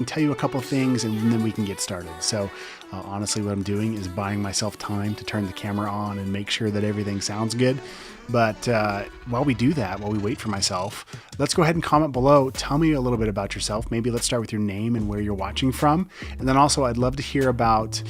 and tell you a couple things, and then we can get started. So honestly, what I'm doing is buying myself time to turn the camera on and make sure that everything sounds good. But while we do that, while we wait for myself, let's go ahead and comment below. Tell me a little bit about yourself. Maybe let's start with your name and where you're watching from. And then also I'd love to hear about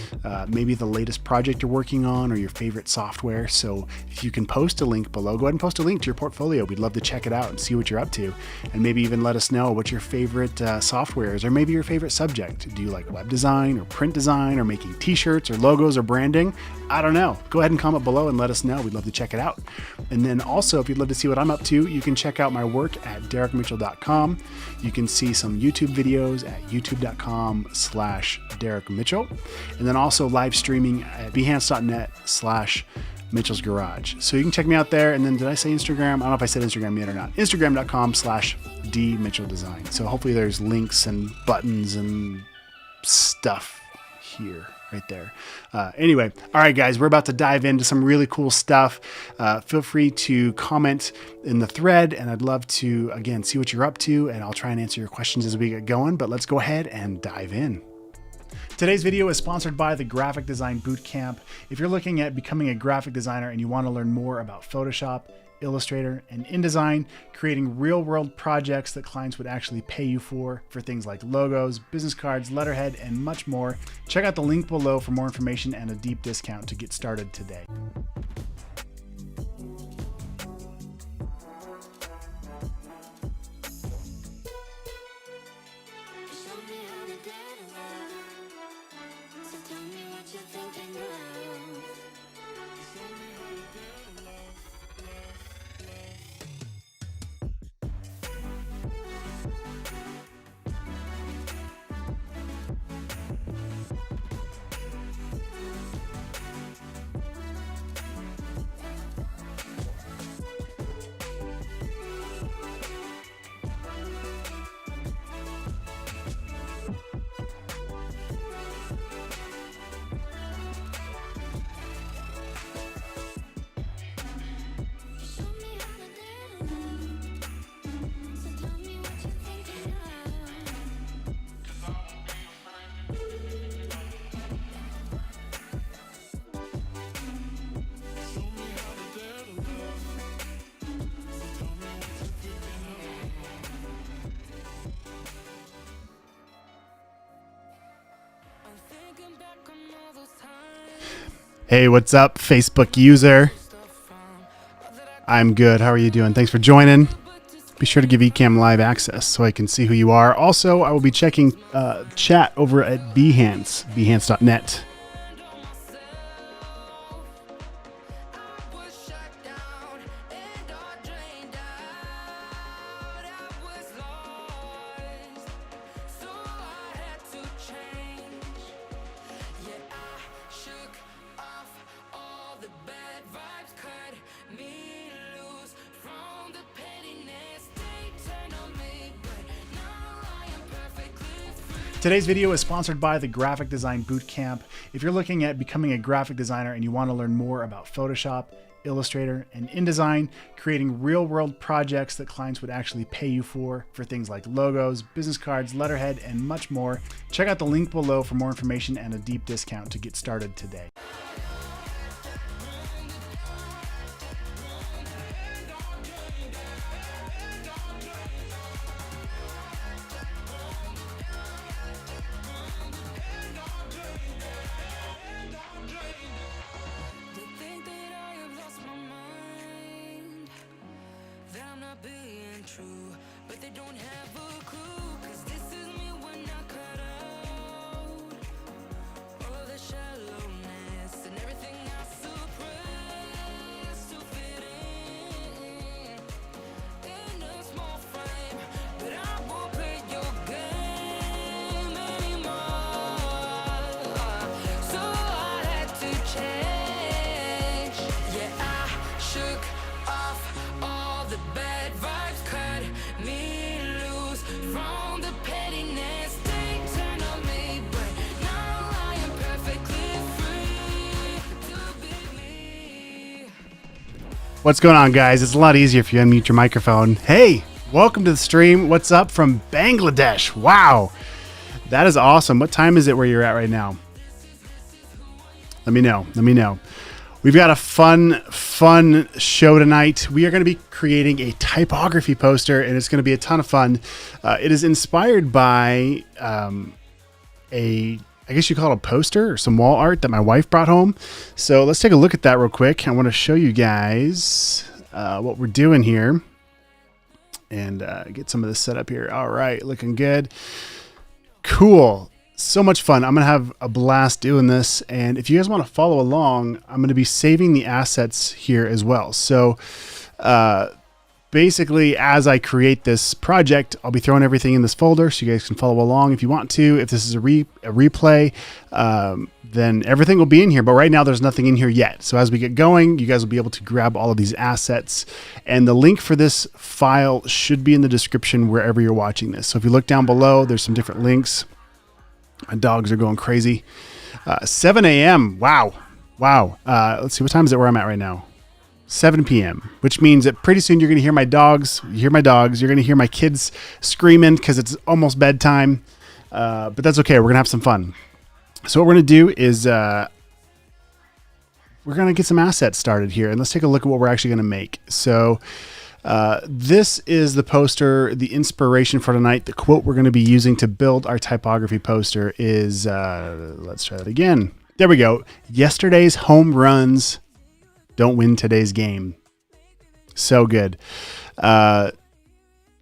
maybe the latest project you're working on or your favorite software. So if you can post a link below, go ahead and post a link to your portfolio. We'd love to check it out and see what you're up to. And maybe even let us know what your favorite software is, or maybe your favorite subject. Do you like web design or print design or making t-shirts or logos or branding? I don't know. Go ahead and comment below and let us know. We'd love to check it out. And then also, if you'd love to see what I'm up to, you can check out my work at derrickmitchell.com. You can see some YouTube videos at youtube.com/derrickmitchell. And then also live streaming at behance.net/Mitchell's Garage. So you can check me out there. And then did I say Instagram? I don't know if I said Instagram yet or not. Instagram.com/dmitchelldesign. So hopefully there's links and buttons and stuff here, right there. Anyway, all right, guys, we're about to dive into some really cool stuff. Feel free to comment in the thread, and I'd love to, again, see what you're up to, and I'll try and answer your questions as we get going, but let's go ahead and dive in. Today's video is sponsored by the Graphic Design Bootcamp. If you're looking at becoming a graphic designer and you want to learn more about Photoshop, Illustrator, and InDesign, creating real-world projects that clients would actually pay you for things like logos, business cards, letterhead, and much more, check out the link below for more information and a deep discount to get started today. Hey, what's up, Facebook user? I'm good. How are you doing? Thanks for joining. Be sure to give Ecamm live access so I can see who you are. Also, I will be checking chat over at Behance, behance.net. Today's video is sponsored by the Graphic Design Bootcamp. If you're looking at becoming a graphic designer and you want to learn more about Photoshop, Illustrator, and InDesign, creating real-world projects that clients would actually pay you for things like logos, business cards, letterhead, and much more, check out the link below for more information and a deep discount to get started today. What's going on, guys? It's a lot easier if you unmute your microphone. Hey, welcome to the stream. What's up from Bangladesh? Wow. That is awesome. What time is it where you're at right now? Let me know. Let me know. We've got a fun show tonight. We are going to be creating a typography poster, and it's going to be a ton of fun. It is inspired by I guess you call it a poster or some wall art that my wife brought home. So let's take a look at that real quick. I want to show you guys what we're doing here and get some of this set up here. All right, looking good. Cool. So much fun. I'm going to have a blast doing this. And if you guys want to follow along, I'm going to be saving the assets here as well. So basically, as I create this project, I'll be throwing everything in this folder so you guys can follow along if you want to. If this is a replay, then everything will be in here. But right now, there's nothing in here yet. So as we get going, you guys will be able to grab all of these assets. And the link for this file should be in the description wherever you're watching this. So if you look down below, there's some different links. My dogs are going crazy. 7 a.m. Wow. Wow. Let's see. What time is it where I'm at right now? 7 p.m., which means that pretty soon you're going to hear my dogs. You hear my dogs. You're going to hear my kids screaming because it's almost bedtime. But that's okay. We're going to have some fun. So what we're going to do is we're going to get some assets started here. And let's take a look at what we're actually going to make. So this is the poster, the inspiration for tonight. The quote we're going to be using to build our typography poster is, let's try that again. There we go. Yesterday's home runs don't win today's game. So good. Let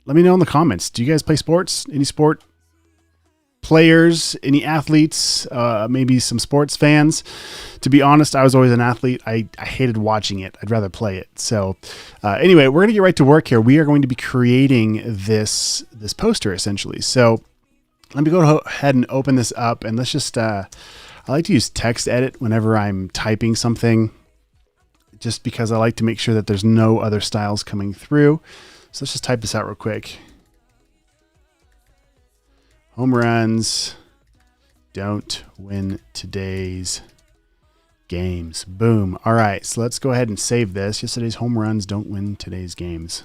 me know in the comments. Do you guys play sports? Any sport players? Any athletes? Maybe some sports fans? To be honest, I was always an athlete. I hated watching it. I'd rather play it. So anyway, we're going to get right to work here. We are going to be creating this poster essentially. So let me go ahead and open this up, and let's just, I like to use text edit whenever I'm typing something, just because I like to make sure that there's no other styles coming through. So let's just type this out real quick. Home runs don't win today's games. Boom. All right, so let's go ahead and save this. Yesterday's home runs don't win today's games.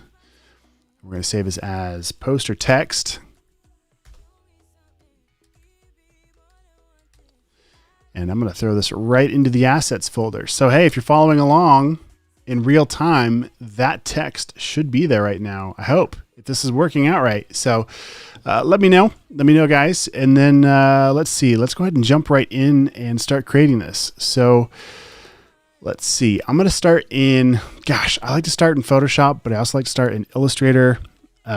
We're going to save this as poster text. And I'm going to throw this right into the assets folder. So, hey, if you're following along in real time, that text should be there right now. I hope, if this is working out right. So let me know. Let me know, guys. And then let's see. Let's go ahead and jump right in and start creating this. So let's see. I'm going to start in, gosh, I like to start in Photoshop, but I also like to start in Illustrator,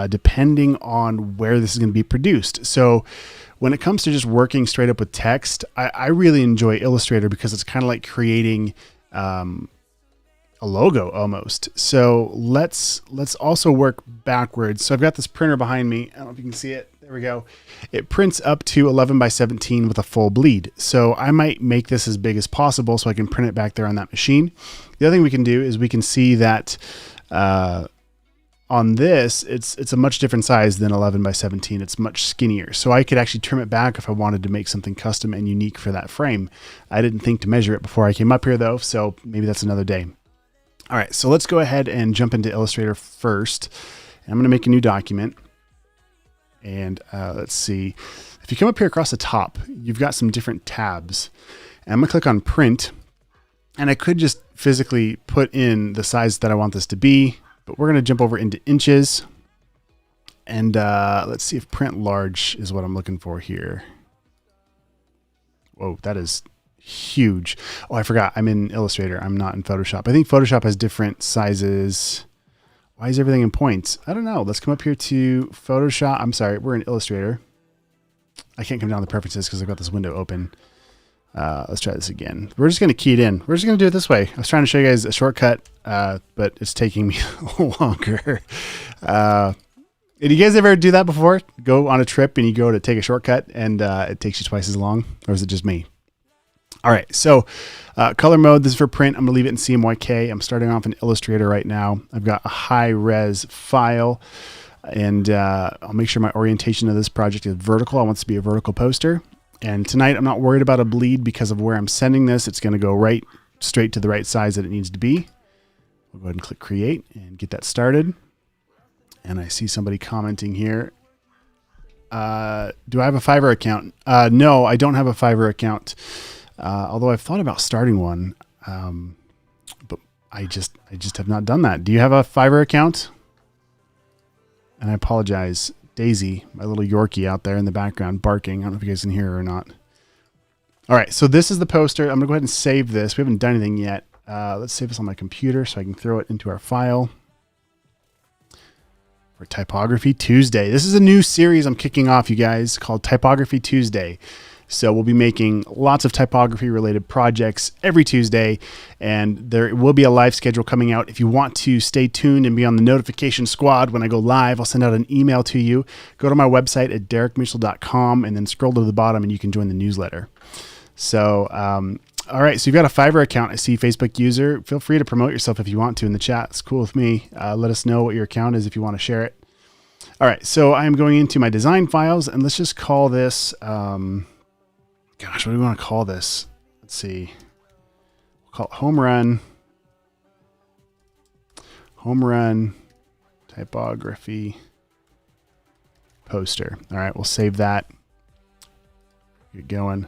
depending on where this is going to be produced. So when it comes to just working straight up with text, I really enjoy Illustrator because it's kind of like creating a logo almost. So let's also work backwards. So I've got this printer behind me. I don't know if you can see it. There we go. It prints up to 11 by 17 with a full bleed. So I might make this as big as possible so I can print it back there on that machine. The other thing we can do is we can see that on this, it's a much different size than 11 by 17. It's much skinnier. So I could actually trim it back if I wanted to make something custom and unique for that frame. I didn't think to measure it before I came up here though, so maybe that's another day. All right, so let's go ahead and jump into Illustrator first. And I'm going to make a new document. And let's see. If you come up here across the top, you've got some different tabs. And I'm going to click on Print. And I could just physically put in the size that I want this to be. But we're going to jump over into inches. And let's see if print large is what I'm looking for here. Whoa, that is huge. Oh, I forgot. I'm in Illustrator. I'm not in Photoshop. I think Photoshop has different sizes. Why is everything in points? I don't know. Let's come up here to Photoshop. I'm sorry. We're in Illustrator. I can't come down to the preferences because I've got this window open. Let's try this again. We're just going to key it in. We're just going to do it this way. I was trying to show you guys a shortcut, but it's taking me longer. Did you guys ever do that before? Go on a trip and you go to take a shortcut and it takes you twice as long? Or is it just me? All right, so color mode, this is for print. I'm gonna leave it in CMYK. I'm starting off in Illustrator right now. I've got a high res file and I'll make sure my orientation of this project is vertical. I want this to be a vertical poster. And tonight I'm not worried about a bleed because of where I'm sending this. It's gonna go straight to the right size that it needs to be. We'll go ahead and click create and get that started. And I see somebody commenting here. Do I have a Fiverr account? No, I don't have a Fiverr account. Although I've thought about starting one. But I just have not done that. Do you have a Fiverr account? And I apologize, Daisy, my little Yorkie out there in the background barking. I don't know if you guys can hear her or not. All right, so this is the poster. I'm gonna go ahead and save this. We haven't done anything yet. Let's save this on my computer so I can throw it into our file for Typography Tuesday. This is a new series I'm kicking off, you guys, called Typography Tuesday. So we'll be making lots of typography related projects every Tuesday, and there will be a live schedule coming out. If you want to stay tuned and be on the notification squad when I go live, I'll send out an email to you. Go to my website at derrickmitchell.com and then scroll to the bottom and you can join the newsletter. So, all right. So you've got a Fiverr account. I see Facebook user. Feel free to promote yourself if you want to in the chat. It's cool with me. Let us know what your account is if you want to share it. All right. So I'm going into my design files and let's just call this, gosh, what do we want to call this? Let's see. We'll call it Home Run Typography Poster. All right, we'll save that. Get going.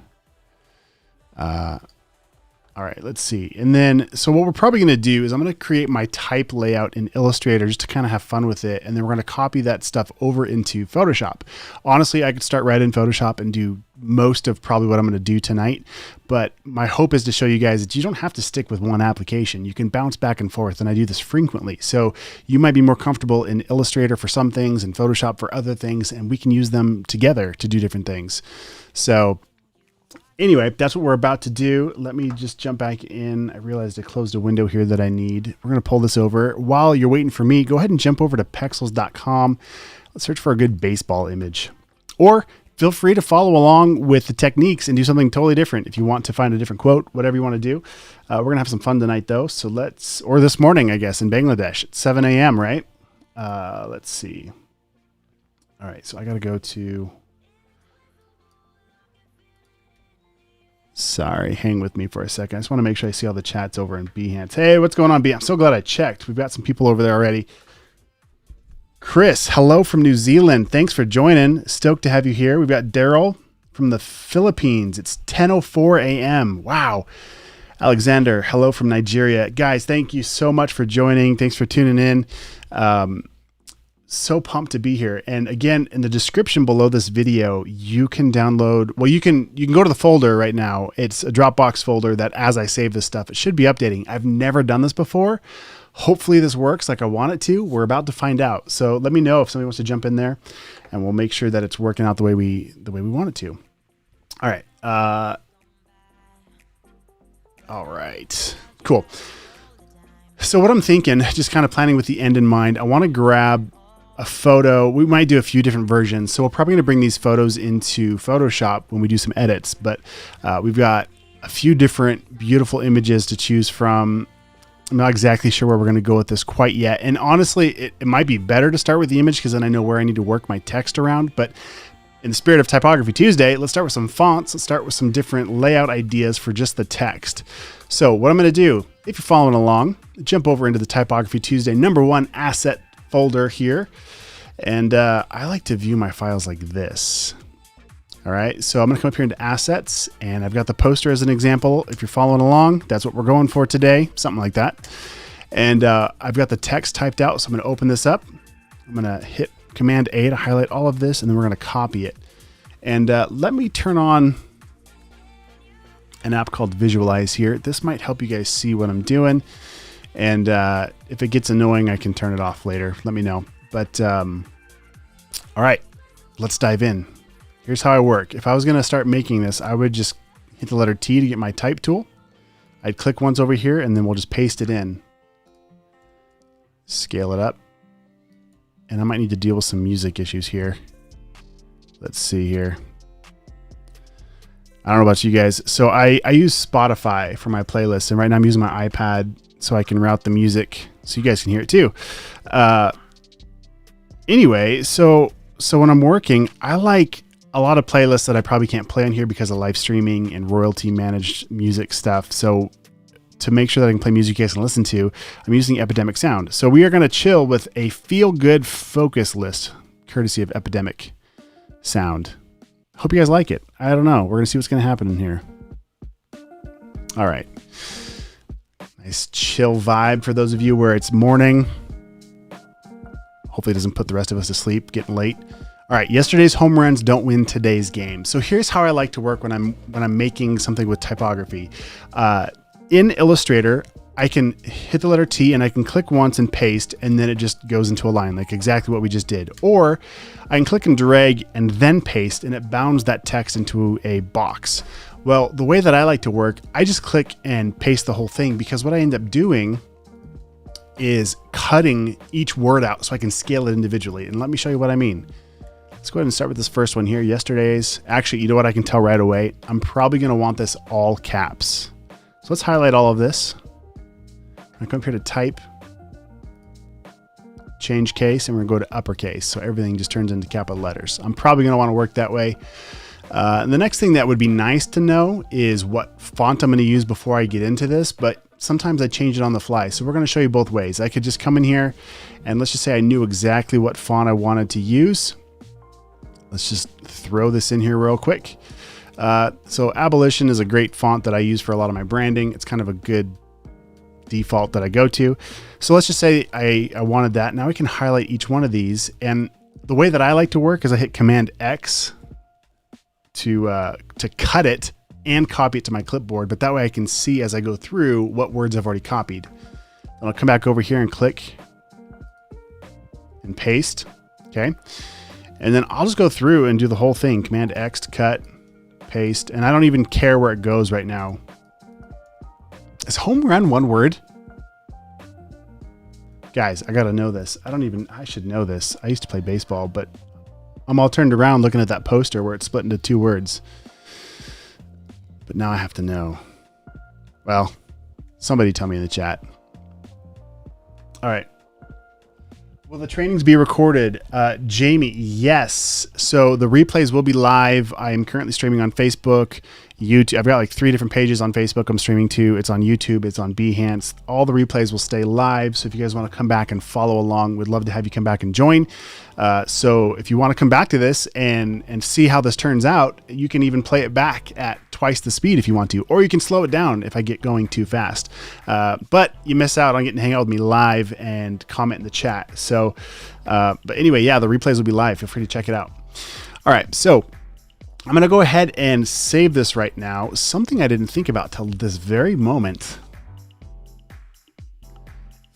All right, let's see. And then, so what we're probably going to do is I'm going to create my type layout in Illustrator just to kind of have fun with it. And then we're going to copy that stuff over into Photoshop. Honestly, I could start right in Photoshop and do most of probably what I'm going to do tonight. But my hope is to show you guys that you don't have to stick with one application. You can bounce back and forth, and I do this frequently. So you might be more comfortable in Illustrator for some things and Photoshop for other things, and we can use them together to do different things. So anyway, that's what we're about to do. Let me just jump back in. I realized I closed a window here that I need. We're going to pull this over. While you're waiting for me, go ahead and jump over to pexels.com. Let's search for a good baseball image. Or feel free to follow along with the techniques and do something totally different. If you want to find a different quote, whatever you want to do. We're going to have some fun tonight, though. So or this morning, I guess, in Bangladesh at 7 a.m., right? Let's see. All right, so I got to go to... Sorry, hang with me for a second. I just want to make sure I see all the chats over in Behance. Hey, what's going on, Behance? I'm so glad I checked. We've got some people over there already. Chris, hello from New Zealand. Thanks for joining. Stoked to have you here. We've got Daryl from the Philippines. It's 10:04 a.m. Wow. Alexander, hello from Nigeria. Guys, thank you so much for joining. Thanks for tuning in. So pumped to be here. And again, in the description below this video, you can download, well, you can go to the folder right now. It's a Dropbox folder that as I save this stuff, it should be updating. I've never done this before. Hopefully this works like I want it to. We're about to find out. So let me know if somebody wants to jump in there and we'll make sure that it's working out the way we want it to. All right. All right, cool. So what I'm thinking, just kind of planning with the end in mind, I want to grab a photo. We might do a few different versions. So we're probably going to bring these photos into Photoshop when we do some edits, but we've got a few different beautiful images to choose from. I'm not exactly sure where we're going to go with this quite yet. And honestly, it might be better to start with the image because then I know where I need to work my text around. But in the spirit of Typography Tuesday, let's start with some fonts. Let's start with some different layout ideas for just the text. So what I'm going to do, if you're following along, jump over into the Typography Tuesday #1 asset folder here. And I like to view my files like this. All right, so I'm gonna come up here into assets and I've got the poster as an example. If you're following along, that's what we're going for today, something like that. And I've got the text typed out, so I'm gonna open this up. I'm gonna hit Command A to highlight all of this and then we're gonna copy it. And let me turn on an app called Visualize here. This might help you guys see what I'm doing. And if it gets annoying, I can turn it off later. Let me know. But all right, let's dive in. Here's how I work. If I was going to start making this, I would just hit the letter T to get my type tool. I'd click once over here and then we'll just paste it in. Scale it up. And I might need to deal with some music issues here. Let's see here. I don't know about you guys. So I use Spotify for my playlist, and right now I'm using my iPad so I can route the music so you guys can hear it too. Anyway, so when I'm working, I like a lot of playlists that I probably can't play on here because of live streaming and royalty managed music stuff. So to make sure that I can play music you guys can listen to, I'm using Epidemic Sound. So we are going to chill with a feel good focus list, courtesy of Epidemic sound. Hope you guys like it. I don't know. We're going to see what's going to happen in here. All right. Nice chill vibe for those of you where it's morning. Hopefully it doesn't put the rest of us to sleep, getting late. All right, yesterday's home runs don't win today's game. So here's how I like to work when I'm making something with typography. In Illustrator, I can hit the letter T and I can click once and paste, and then it just goes into a line, like exactly what we just did. Or I can click and drag and then paste, and it bounds that text into a box. Well, the way that I like to work, I just click and paste the whole thing, because what I end up doing is cutting each word out so I can scale it individually. And let me show you what I mean. Let's go ahead and start with this first one here. Yesterday's. Actually, you know what I can tell right away? I'm probably going to want this all caps. So let's highlight all of this. I come here to type, change case, and we're going to go to uppercase. So everything just turns into capital letters. I'm probably going to want to work that way. And the next thing that would be nice to know is what font I'm going to use before I get into this, but sometimes I change it on the fly. So we're going to show you both ways. I could just come in here and let's just say I knew exactly what font I wanted to use. Let's just throw this in here real quick. So Abolition is a great font that I use for a lot of my branding. It's kind of a good default that I go to. So let's just say I wanted that. Now I can highlight each one of these. And the way that I like to work is I hit Command X to cut it and copy it to my clipboard. But that way I can see as I go through what words I've already copied. And I'll come back over here and click and paste. Okay. And then I'll just go through and do the whole thing. Command X to cut, paste, and I don't even care where it goes right now. Is home run one word? Guys, I gotta know this. I should know this. I used to play baseball, but I'm all turned around looking at that poster where it's split into 2 words. But now I have to know. Well, somebody tell me in the chat. All right. Will the trainings be recorded? Jamie, yes. So the replays will be live. I am currently streaming on Facebook, YouTube. I've got like 3 different pages on Facebook I'm streaming to. It's on YouTube. It's on Behance. All the replays will stay live. So if you guys want to come back and follow along, we'd love to have you come back and join. So if you want to come back to this and see how this turns out, you can even play it back at twice the speed if you want to, or you can slow it down if I get going too fast. But you miss out on getting to hang out with me live and comment in the chat. So, but anyway, yeah, the replays will be live. Feel free to check it out. All right. So I'm going to go ahead and save this right now. Something I didn't think about till this very moment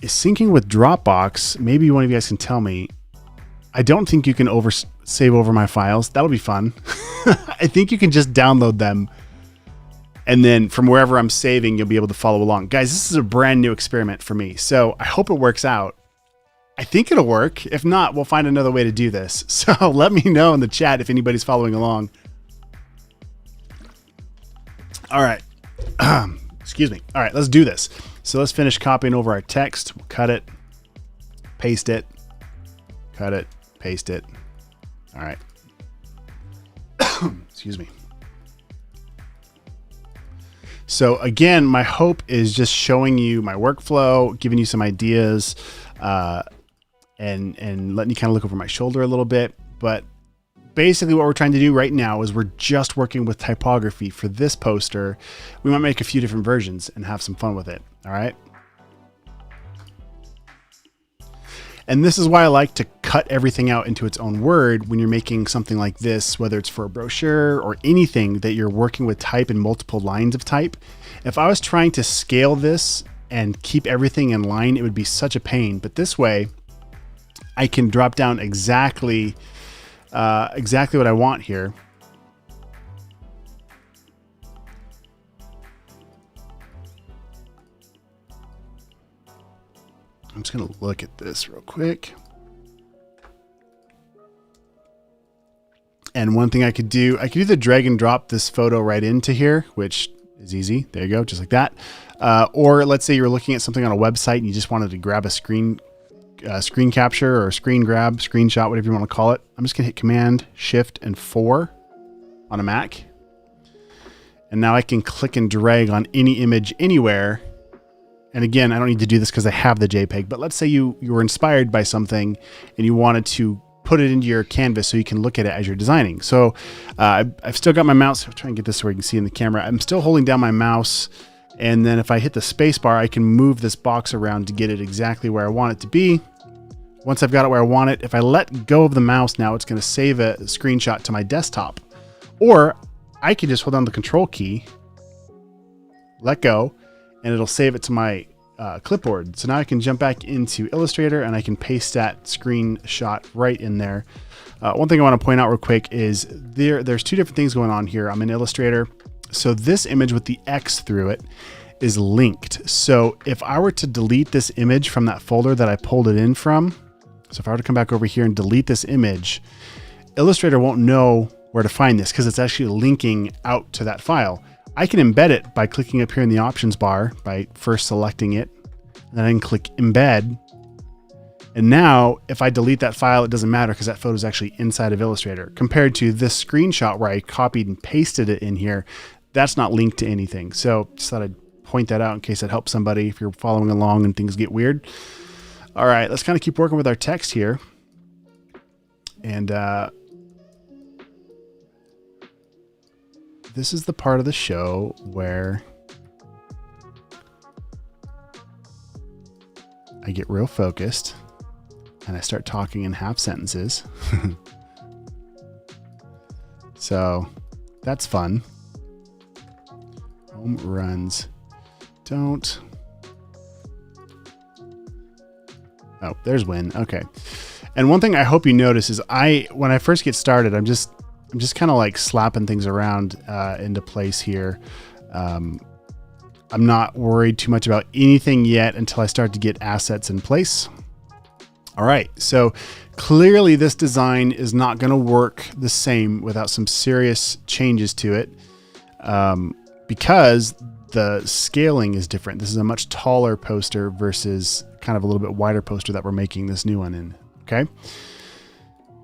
is syncing with Dropbox. Maybe one of you guys can tell me. I don't think you can save over my files. That'll be fun. I think you can just download them. And then from wherever I'm saving, you'll be able to follow along. Guys, this is a brand new experiment for me. So I hope it works out. I think it'll work. If not, we'll find another way to do this. So let me know in the chat if anybody's following along. All right. Excuse me. All right, let's do this. So let's finish copying over our text. We'll cut it, paste it, cut it, paste it. All right. Excuse me. So again, my hope is just showing you my workflow, giving you some ideas, and letting you kind of look over my shoulder a little bit. But basically what we're trying to do right now is we're just working with typography for this poster. We might make a few different versions and have some fun with it. All right. And this is why I like to cut everything out into its own word when you're making something like this, whether it's for a brochure or anything that you're working with type and multiple lines of type. If I was trying to scale this and keep everything in line, it would be such a pain. But this way, I can drop down exactly what I want here. I'm just going to look at this real quick. And one thing I could either drag and drop this photo right into here, which is easy. There you go, just like that. Or let's say you're looking at something on a website and you just wanted to grab a screen capture or screen grab, screenshot, whatever you want to call it. I'm just going to hit Command, Shift, and 4 on a Mac. And now I can click and drag on any image anywhere. And again, I don't need to do this because I have the JPEG, but let's say you were inspired by something and you wanted to put it into your canvas so you can look at it as you're designing. So I've still got my mouse. I'll try and get this so you can see in the camera. I'm still holding down my mouse. And then if I hit the space bar, I can move this box around to get it exactly where I want it to be. Once I've got it where I want it, if I let go of the mouse now, it's going to save a screenshot to my desktop. Or I can just hold down the control key, let go, and it'll save it to my clipboard. So now I can jump back into Illustrator and I can paste that screenshot right in there. One thing I want to point out real quick is there's two different things going on here. I'm in Illustrator. So this image with the X through it is linked. So if I were to delete this image from that folder that I pulled it in from, so if I were to come back over here and delete this image, Illustrator won't know where to find this because it's actually linking out to that file. I can embed it by clicking up here in the options bar by first selecting it, and then I can click embed. And now if I delete that file, it doesn't matter because that photo is actually inside of Illustrator, compared to this screenshot where I copied and pasted it in here. That's not linked to anything. So just thought I'd point that out in case it helps somebody if you're following along and things get weird. All right, let's kind of keep working with our text here. And this is the part of the show where I get real focused and I start talking in half sentences. So that's fun. Home runs don't. Oh, there's win. Okay. And one thing I hope you notice is when I first get started, I'm just kind of like slapping things around into place here. I'm not worried too much about anything yet until I start to get assets in place. All right, so clearly this design is not going to work the same without some serious changes to it because the scaling is different. This is a much taller poster versus kind of a little bit wider poster that we're making this new one in. Okay.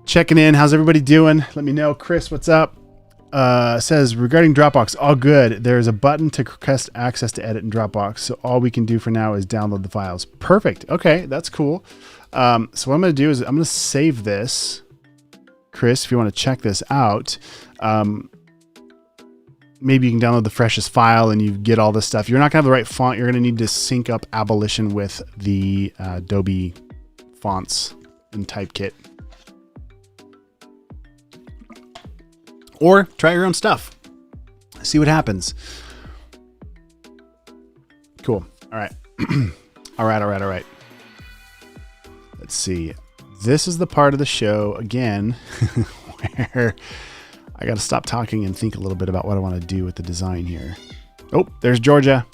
Checking in. How's everybody doing? Let me know. Chris, what's up? Says regarding Dropbox, all good. There's a button to request access to edit in Dropbox. So all we can do for now is download the files. Perfect. Okay. That's cool. So what I'm going to do is I'm going to save this. Chris, if you want to check this out, maybe you can download the freshest file and you get all this stuff. You're not going to have the right font. You're going to need to sync up Abolition with the Adobe Fonts and Typekit. Or try your own stuff. See what happens. Cool. All right. All right. Let's see. This is the part of the show, again, where I got to stop talking and think a little bit about what I want to do with the design here. Oh, there's Georgia.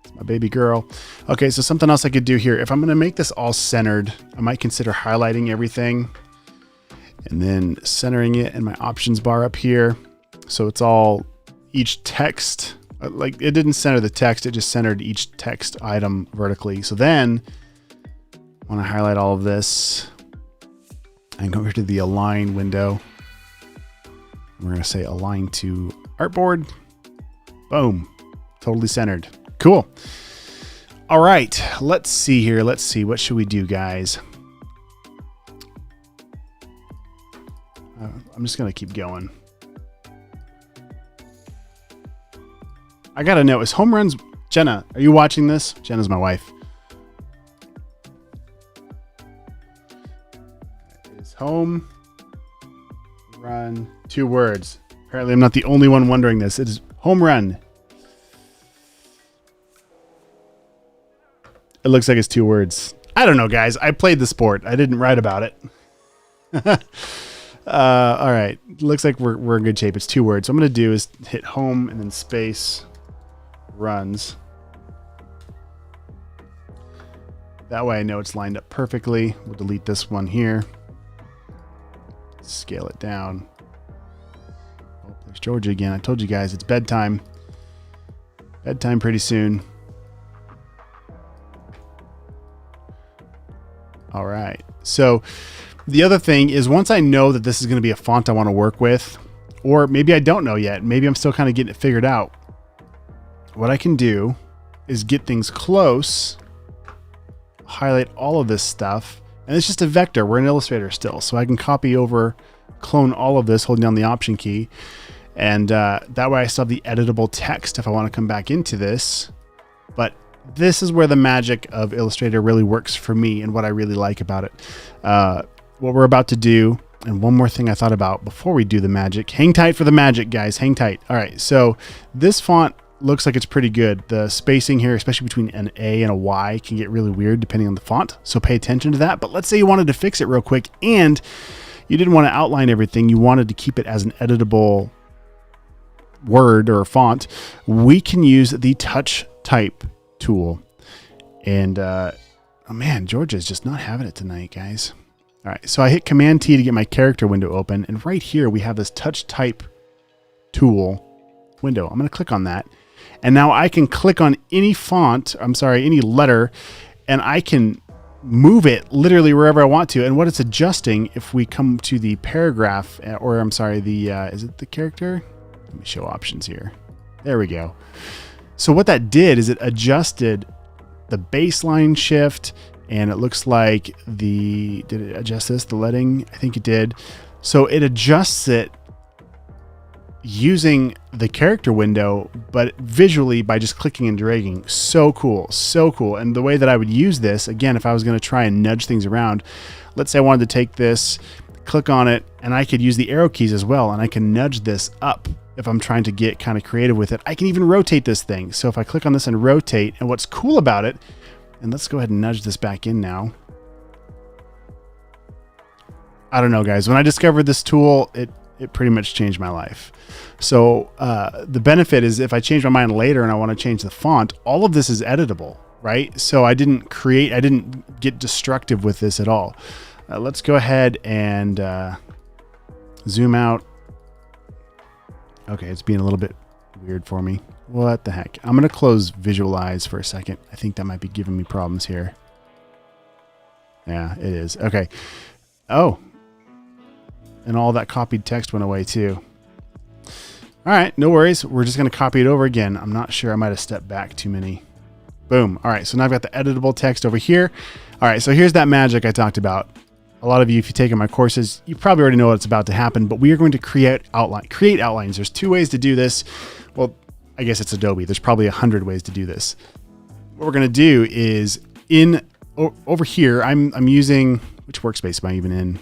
It's my baby girl. Okay, so something else I could do here. If I'm going to make this all centered, I might consider highlighting everything and then centering it in my options bar up here. So it's all each text, like it didn't center the text, it just centered each text item vertically. So then I want to highlight all of this. I can go over to the align window. We're going to say align to artboard. Boom. Totally centered. Cool. All right. Let's see here. Let's see. What should we do, guys? I'm just going to keep going. I got to know, is home runs... Jenna, are you watching this? Jenna's my wife. Home run, 2 words. Apparently I'm not the only one wondering this. It is home run. It looks like it's 2 words. I don't know, guys. I played the sport. I didn't write about it. All right. Looks like we're in good shape. It's 2 words. So what I'm going to do is hit home and then space runs. That way I know it's lined up perfectly. We'll delete this one here. Scale it down. Oh, there's Georgia again. I told you guys it's bedtime. Bedtime pretty soon. All right. So the other thing is once I know that this is going to be a font I want to work with, or maybe I don't know yet, maybe I'm still kind of getting it figured out. What I can do is get things close, highlight all of this stuff, And it's just a vector. We're in Illustrator still. So I can copy over, clone all of this, holding down the Option key. And that way I still have the editable text if I want to come back into this. But this is where the magic of Illustrator really works for me and what I really like about it. What we're about to do, and one more thing I thought about before we do the magic. Hang tight for the magic, guys. Hang tight. All right, so this font looks like it's pretty good. The spacing here, especially between an A and a Y, can get really weird depending on the font. So pay attention to that. But let's say you wanted to fix it real quick and you didn't want to outline everything. You wanted to keep it as an editable word or font. We can use the Touch Type tool. And oh man, Georgia's just not having it tonight, guys. All right, so I hit Command T to get my character window open. And right here, we have this Touch Type tool window. I'm going to click on that. And now I can click on any font, any letter, and I can move it literally wherever I want to. And what it's adjusting, if we come to the paragraph, or is it the character? Let me show options here. There we go. So what that did is it adjusted the baseline shift, and it looks like did it adjust this, the leading? I think it did. So it adjusts it using the character window, but visually by just clicking and dragging. So cool, so cool. And the way that I would use this, again, if I was going to try and nudge things around, let's say I wanted to take this, click on it, and I could use the arrow keys as well, and I can nudge this up if I'm trying to get kind of creative with it. I can even rotate this thing. So if I click on this and rotate, and what's cool about it, and let's go ahead and nudge this back in now. I don't know, guys. When I discovered this tool, it pretty much changed my life. So the benefit is if I change my mind later and I want to change the font, all of this is editable, right? So I didn't get destructive with this at all. Let's go ahead and zoom out. Okay, it's being a little bit weird for me. What the heck? I'm going to close Visualize for a second. I think that might be giving me problems here. Yeah, it is. Okay. Oh. And all that copied text went away too. All right, no worries. We're just going to copy it over again. I'm not sure. I might have stepped back too many. Boom. All right, so now I've got the editable text over here. All right, so here's that magic I talked about. A lot of you, if you've taken my courses, you probably already know what's about to happen, but we are going to create outlines. There's 2 ways to do this. Well, I guess it's Adobe. There's probably 100 ways to do this. What we're going to do is over here, I'm using, which workspace am I even in?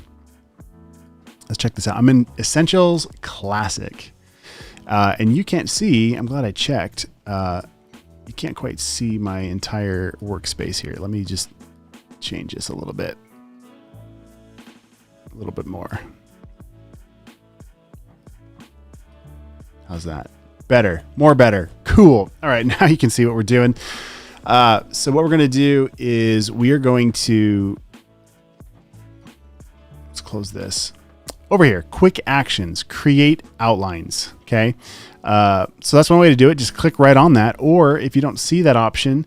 Let's check this out. I'm in Essentials Classic. And you can't see, I'm glad I checked. You can't quite see my entire workspace here. Let me just change this a little bit. A little bit more. How's that? Better, more better. Cool. All right, now you can see what we're doing. So what we're going to do is we are going to, let's close this. Over here, quick actions, create outlines. Okay. So that's one way to do it. Just click right on that. Or if you don't see that option,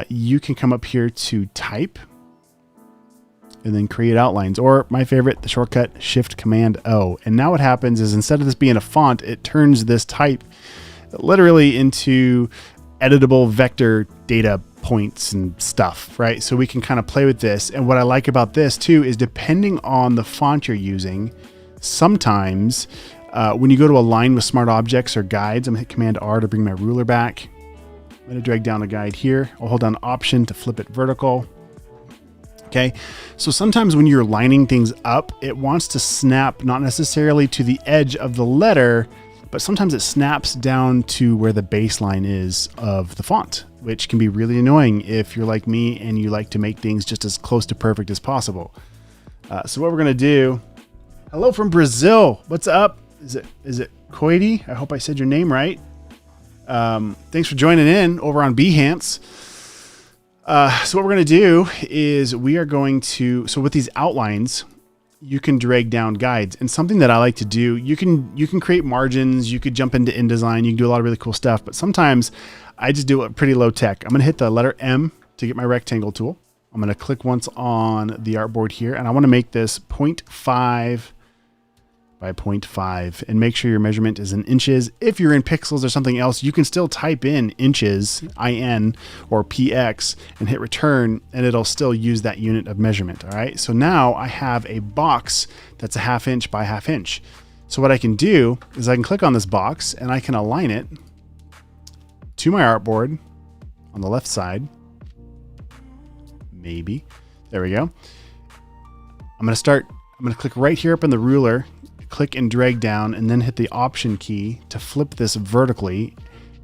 you can come up here to type and then create outlines, or my favorite, the shortcut Shift Command O. And now what happens is instead of this being a font, it turns this type literally into editable vector data points and stuff, right? So we can kind of play with this. And what I like about this too is depending on the font you're using, sometimes when you go to align with smart objects or guides, I'm gonna hit Command R to bring my ruler back. I'm gonna drag down a guide here. I'll hold down Option to flip it vertical. Okay, so sometimes when you're lining things up, it wants to snap not necessarily to the edge of the letter, but sometimes it snaps down to where the baseline is of the font, which can be really annoying if you're like me and you like to make things just as close to perfect as possible. So what we're gonna do, hello from Brazil, what's up? Is it Coity? I hope I said your name right. Thanks for joining in over on Behance. So what we're going to do is we are going to, so with these outlines, you can drag down guides. And something that I like to do, you can create margins, you could jump into InDesign, you can do a lot of really cool stuff, but sometimes I just do it pretty low tech. I'm going to hit the letter M to get my rectangle tool. I'm going to click once on the artboard here, and I want to make this 0.5 by 0.5, and make sure your measurement is in inches. If you're in pixels or something else, you can still type in inches, IN, or PX, and hit return, and it'll still use that unit of measurement. All right. So now I have a box that's a 1/2 inch by 1/2 inch. So what I can do is I can click on this box and I can align it to my artboard on the left side. Maybe. There we go. I'm going to click right here up in the ruler, click and drag down, and then hit the Option key to flip this vertically.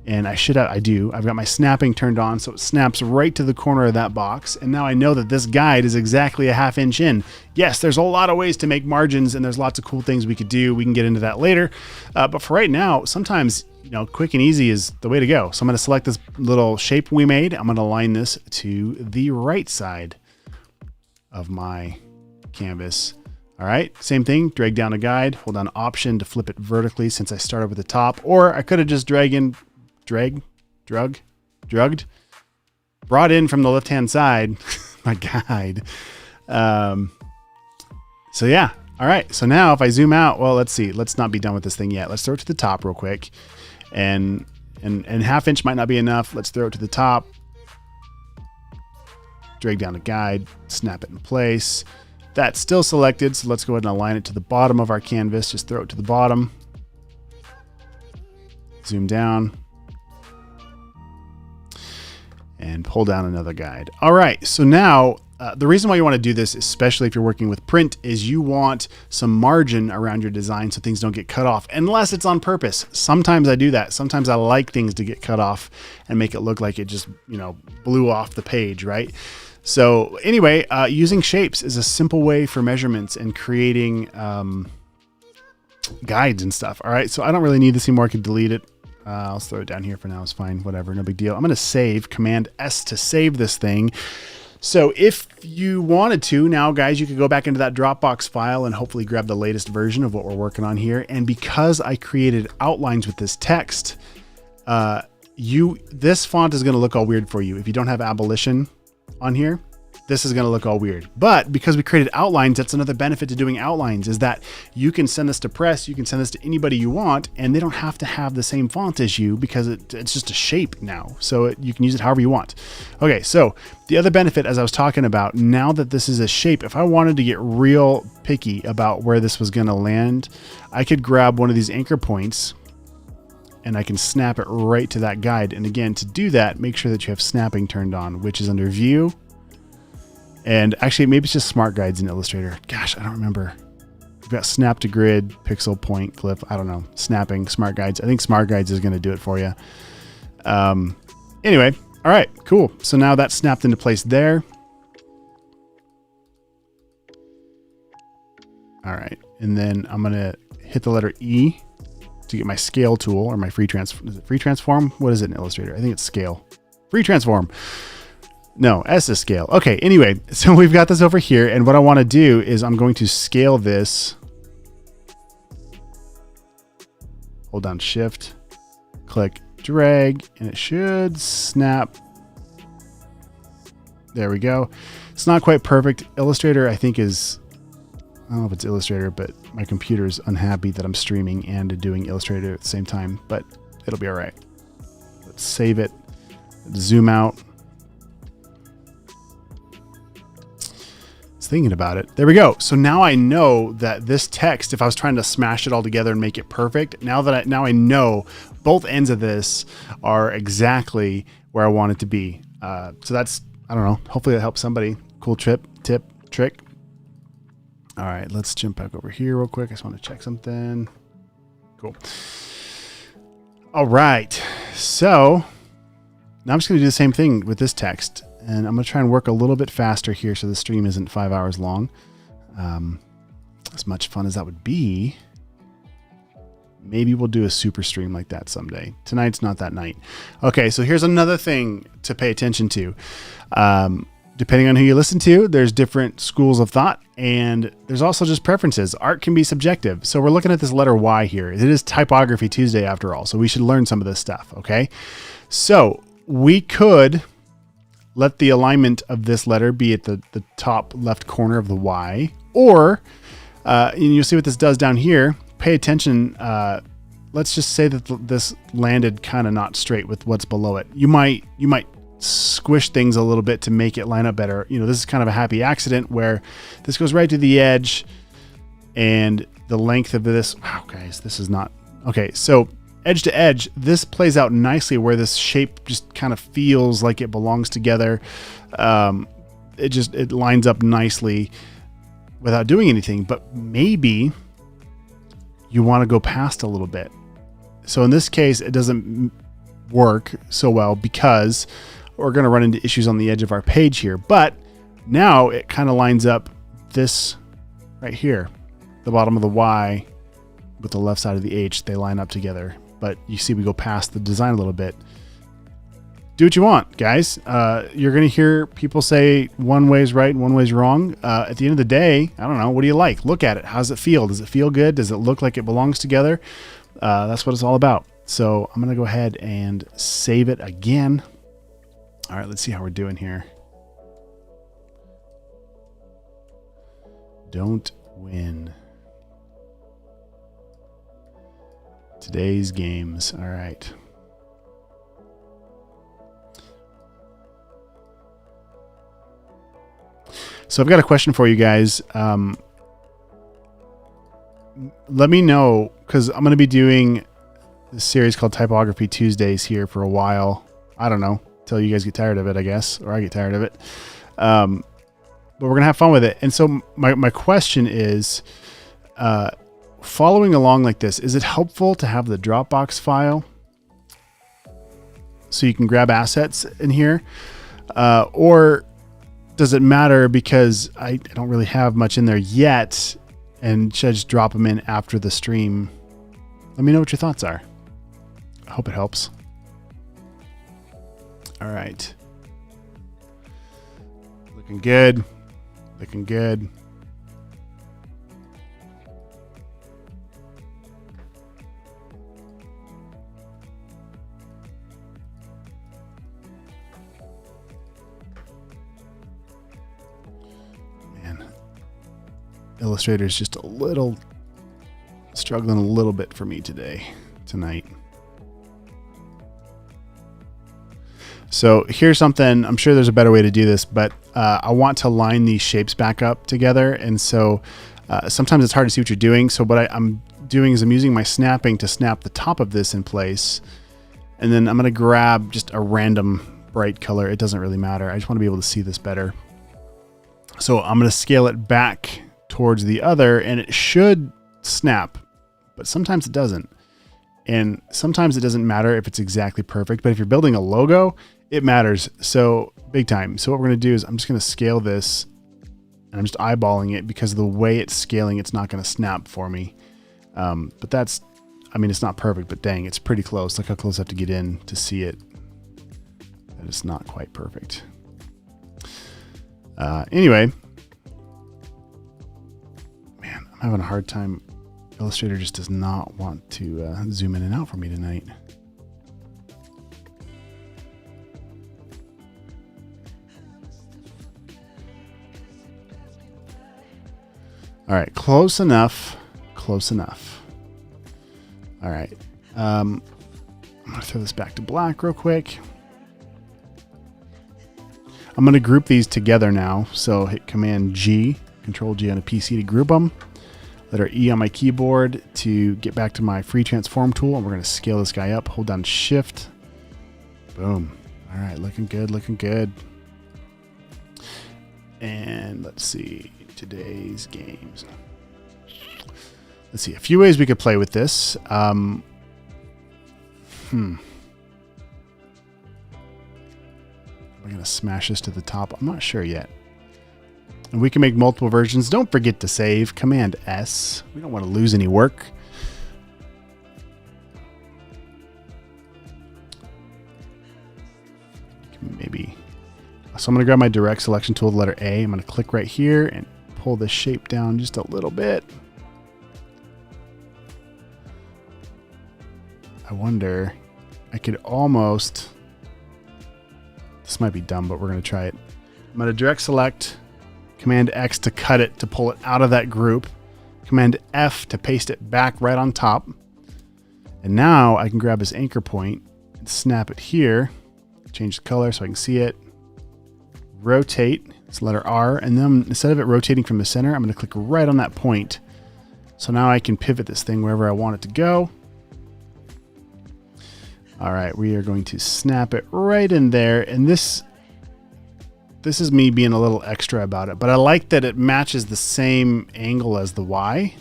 And I've got my snapping turned on, so it snaps right to the corner of that box. And now I know that this guide is exactly a 1/2 inch in. Yes, there's a lot of ways to make margins, and there's lots of cool things we could do. We can get into that later. But for right now, sometimes, quick and easy is the way to go. So I'm going to select this little shape we made. I'm going to align this to the right side of my canvas. All right, same thing, drag down a guide, hold down Option to flip it vertically since I started with the top, or I could have just brought in from the left-hand side, my guide. So yeah, all right, so now if I zoom out, well, let's see, let's not be done with this thing yet. Let's throw it to the top real quick, and 1/2 inch might not be enough. Let's throw it to the top, drag down a guide, snap it in place. That's still selected, so let's go ahead and align it to the bottom of our canvas. Just throw it to the bottom. Zoom down. And pull down another guide. All right, so now the reason why you want to do this, especially if you're working with print, is you want some margin around your design so things don't get cut off, unless it's on purpose. Sometimes I do that. Sometimes I like things to get cut off and make it look like it just, blew off the page, right? So anyway, using shapes is a simple way for measurements and creating guides and stuff. All right, so I don't really need this anymore. I can delete it. I'll throw it down here for now. It's fine, whatever, no big deal. I'm going to save, Command S to save this thing. So if you wanted to, now guys, you could go back into that Dropbox file and hopefully grab the latest version of what we're working on here. And because I created outlines with this text, this font is going to look all weird for you. If you don't have Abolition on here, this is going to look all weird. But because we created outlines, that's another benefit to doing outlines, is that you can send this to press, you can send this to anybody you want, and they don't have to have the same font as you because it's just a shape now. So you can use it however you want. Okay, so the other benefit, as I was talking about, now that this is a shape, if I wanted to get real picky about where this was going to land, I could grab one of these anchor points and I can snap it right to that guide. And again, to do that, make sure that you have snapping turned on, which is under View. And actually, maybe it's just Smart Guides in Illustrator. Gosh, I don't remember. We've got Snap to Grid, Pixel, Point, Clip. I don't know. Snapping, Smart Guides. I think Smart Guides is going to do it for you. Anyway, all right, cool. So now that's snapped into place there. All right, and then I'm going to hit the letter E to get my scale tool, or my free transform. Is it free transform? What is it in Illustrator? I think it's scale. Free transform. No, S is scale. Okay, anyway, so we've got this over here, and what I want to do is I'm going to scale this. Hold down Shift, click, drag, and it should snap. There we go. It's not quite perfect. Illustrator, I think, is, I don't know if it's Illustrator, but my computer is unhappy that I'm streaming and doing Illustrator at the same time, but it'll be all right. Let's save it, zoom out. Thinking about it. There we go. So now I know that this text, if I was trying to smash it all together and make it perfect, now I know both ends of this are exactly where I want it to be. So that's, I don't know, hopefully that helps somebody. Cool tip, trick. All right, let's jump back over here real quick. I just want to check something. Cool. All right. So now I'm just going to do the same thing with this text. And I'm going to try and work a little bit faster here so the stream isn't 5 hours long. As much fun as that would be, maybe we'll do a super stream like that someday. Tonight's not that night. Okay, so here's another thing to pay attention to. Depending on who you listen to, there's different schools of thought, and there's also just preferences. Art can be subjective. So we're looking at this letter Y here. It is Typography Tuesday after all, so we should learn some of this stuff, okay? So we could let the alignment of this letter be at the top left corner of the Y, or and you'll see what this does down here. pay attention. Let's just say that this landed kind of not straight with what's below it. You might squish things a little bit to make it line up better. You know, this is kind of a happy accident where this goes right to the edge, and the length of this, wow guys, this is not, okay, so edge to edge, this plays out nicely where this shape just kind of feels like it belongs together. It lines up nicely without doing anything, but maybe you want to go past a little bit. So in this case, it doesn't work so well because we're going to run into issues on the edge of our page here. But now it kind of lines up this right here, the bottom of the Y with the left side of the H, they line up together. But you see we go past the design a little bit. Do what you want, guys. You're going to hear people say one way's right and one way's wrong. At the end of the day, I don't know. What do you like? Look at it. How does it feel? Does it feel good? Does it look like it belongs together? That's what it's all about. So I'm going to go ahead and save it again. All right, let's see how we're doing here. Don't win. Today's games. All right. So I've got a question for you guys. Let me know, because I'm going to be doing this series called Typography Tuesdays here for a while. I don't know, till you guys get tired of it, I guess, or I get tired of it. But we're going to have fun with it. And so my question is, following along like this, is it helpful to have the Dropbox file so you can grab assets in here? Or does it matter because I don't really have much in there yet, and should I just drop them in after the stream? Let me know what your thoughts are. I hope it helps. All right. Looking good. Looking good. Illustrator is just struggling a little bit for me tonight. So here's something, I'm sure there's a better way to do this, but I want to line these shapes back up together. And so sometimes it's hard to see what you're doing. So what I'm doing is I'm using my snapping to snap the top of this in place. And then I'm going to grab just a random bright color. It doesn't really matter. I just want to be able to see this better. So I'm going to scale it back towards the other, and it should snap, but sometimes it doesn't. And sometimes it doesn't matter if it's exactly perfect, but if you're building a logo, it matters. So big time. So what we're going to do is I'm just going to scale this, and I'm just eyeballing it because of the way it's scaling, it's not going to snap for me. But that's, I mean, it's not perfect, but dang, it's pretty close. Look how close I have to get in to see it. That is not quite perfect. Anyway, having a hard time. Illustrator just does not want to zoom in and out for me tonight. All right, close enough. Close enough. All right. I'm going to throw this back to black real quick. I'm going to group these together now. So hit Command G, Control G on a PC to group them. Letter E on my keyboard to get back to my free transform tool, and we're going to scale this guy up. Hold down Shift. Boom. All right, looking good, looking good. And let's see, today's games. Let's see, a few ways we could play with this. We're going to smash this to the top. I'm not sure yet. And we can make multiple versions. Don't forget to save. Command S. We don't want to lose any work. Maybe. So I'm going to grab my direct selection tool, the letter A. I'm going to click right here and pull this shape down just a little bit. I wonder, I could almost, this might be dumb, but we're going to try it. I'm going to direct select, Command X to cut it, to pull it out of that group. Command F to paste it back right on top. And now I can grab this anchor point and snap it here, change the color so I can see it, rotate, it's letter R, and then instead of it rotating from the center, I'm going to click right on that point. So now I can pivot this thing wherever I want it to go. All right, we are going to snap it right in there. And this is me being a little extra about it, but I like that it matches the same angle as the Y.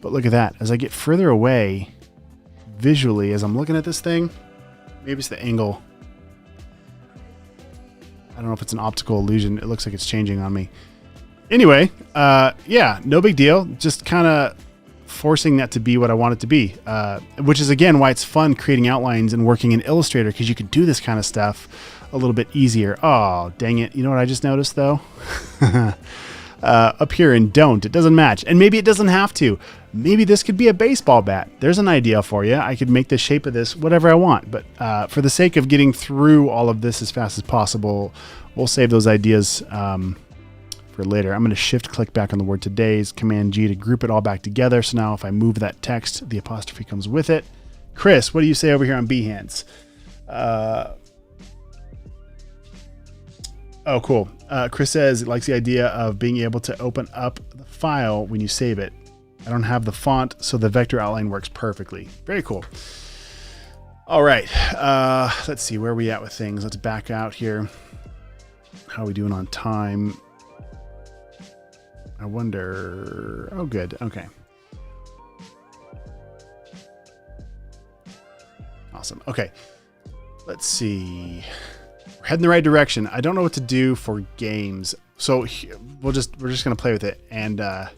But look at that, as I get further away visually, as I'm looking at this thing, maybe it's the angle. I don't know if it's an optical illusion. It looks like it's changing on me. Anyway, yeah, no big deal. Just kind of forcing that to be what I want it to be, which is again why it's fun creating outlines and working in Illustrator, because you can do this kind of stuff a little bit easier. Oh, dang it. You know what I just noticed though? Up here in don't, it doesn't match. And maybe it doesn't have to. Maybe this could be a baseball bat. There's an idea for you. I could make the shape of this whatever I want, but for the sake of getting through all of this as fast as possible, we'll save those ideas for later. I'm going to shift click back on the word today's, Command G to group it all back together. So now if I move that text, the apostrophe comes with it. Chris, what do you say over here on Behance? Oh, cool. Chris says it likes the idea of being able to open up the file when you save it. I don't have the font, so the vector outline works perfectly. Very cool. All right. Let's see, where are we at with things? Let's back out here. How are we doing on time? I wonder. Oh, good. Okay. Awesome. Okay. Let's see. We're heading the right direction. I don't know what to do for games, so we're just gonna play with it. And I'll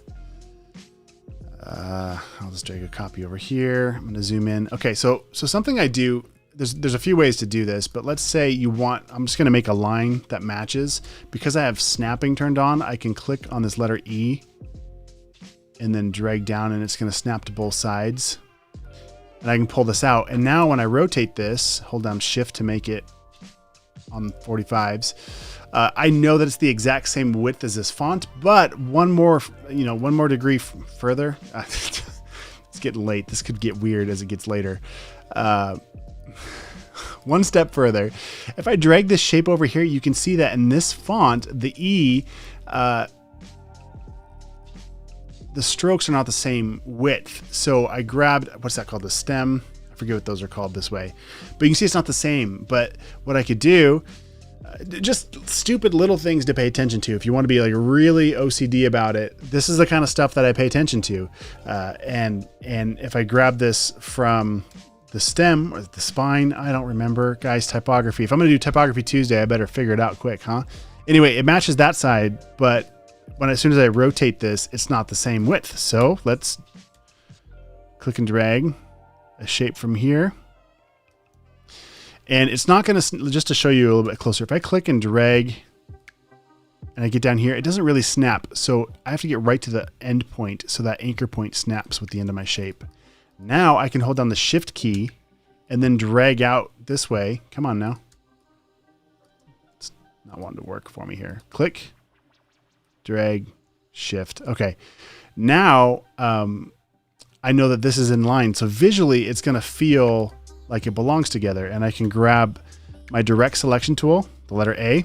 just drag a copy over here. I'm gonna zoom in. Okay, so something I do. There's a few ways to do this, but let's say you want. I'm just gonna make a line that matches. Because I have snapping turned on, I can click on this letter E, and then drag down, and it's gonna snap to both sides. And I can pull this out. And now when I rotate this, hold down Shift to make it on 45s. I know that it's the exact same width as this font, but one more degree further. It's getting late. This could get weird as it gets later. One step further. If I drag this shape over here, you can see that in this font, the E, the strokes are not the same width. So I grabbed, what's that called? The stem. I forget what those are called this way, but you can see it's not the same. But what I could do, just stupid little things to pay attention to. If you want to be like really OCD about it, this is the kind of stuff that I pay attention to. And if I grab this from the stem or the spine, I don't remember, guys, typography. If I'm going to do Typography Tuesday, I better figure it out quick, huh? Anyway, it matches that side, but as soon as I rotate this, it's not the same width. So let's click and drag a shape from here. And it's not going to, just to show you a little bit closer, if I click and drag and I get down here, it doesn't really snap. So I have to get right to the end point so that anchor point snaps with the end of my shape. Now I can hold down the Shift key and then drag out this way. Come on now. It's not wanting to work for me here. Click, drag, Shift. Okay. Now I know that this is in line. So visually it's going to feel like it belongs together. And I can grab my direct selection tool, the letter A,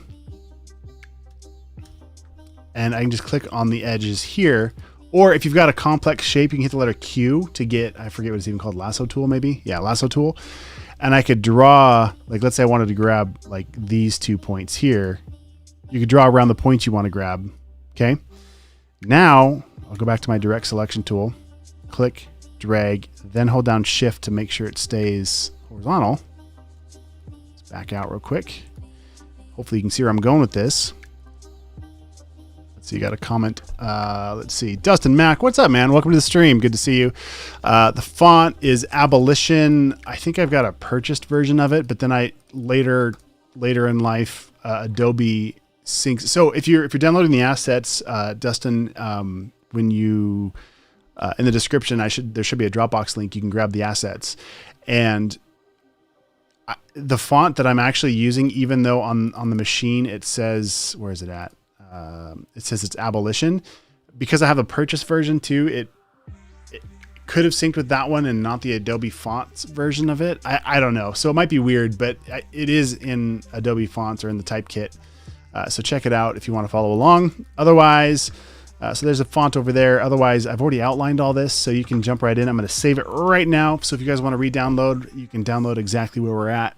and I can just click on the edges here. Or if you've got a complex shape, you can hit the letter Q to get, I forget what it's even called, Lasso Tool maybe? Yeah, Lasso Tool. And I could draw, like let's say I wanted to grab like these 2 points here. You could draw around the points you want to grab, okay? Now, I'll go back to my direct selection tool, click, drag, then hold down Shift to make sure it stays horizontal. Let's back out real quick. Hopefully you can see where I'm going with this. So you got a comment. Let's see. Dustin Mack, what's up, man? Welcome to the stream. Good to see you. The font is Abolition. I think I've got a purchased version of it, but then I later in life, Adobe syncs. So if you're downloading the assets, Dustin, when you in the description, there should be a Dropbox link. You can grab the assets, and the font that I'm actually using, even though on the machine it says, where is it at? It says it's Abolition. because I have a purchase version too, it could have synced with that one and not the Adobe Fonts version of it. I don't know. So it might be weird, but it is in Adobe Fonts or in the type kit. So check it out if you want to follow along. Otherwise, so there's a font over there. Otherwise, I've already outlined all this, so you can jump right in. I'm going to save it right now. So if you guys want to re-download, you can download exactly where we're at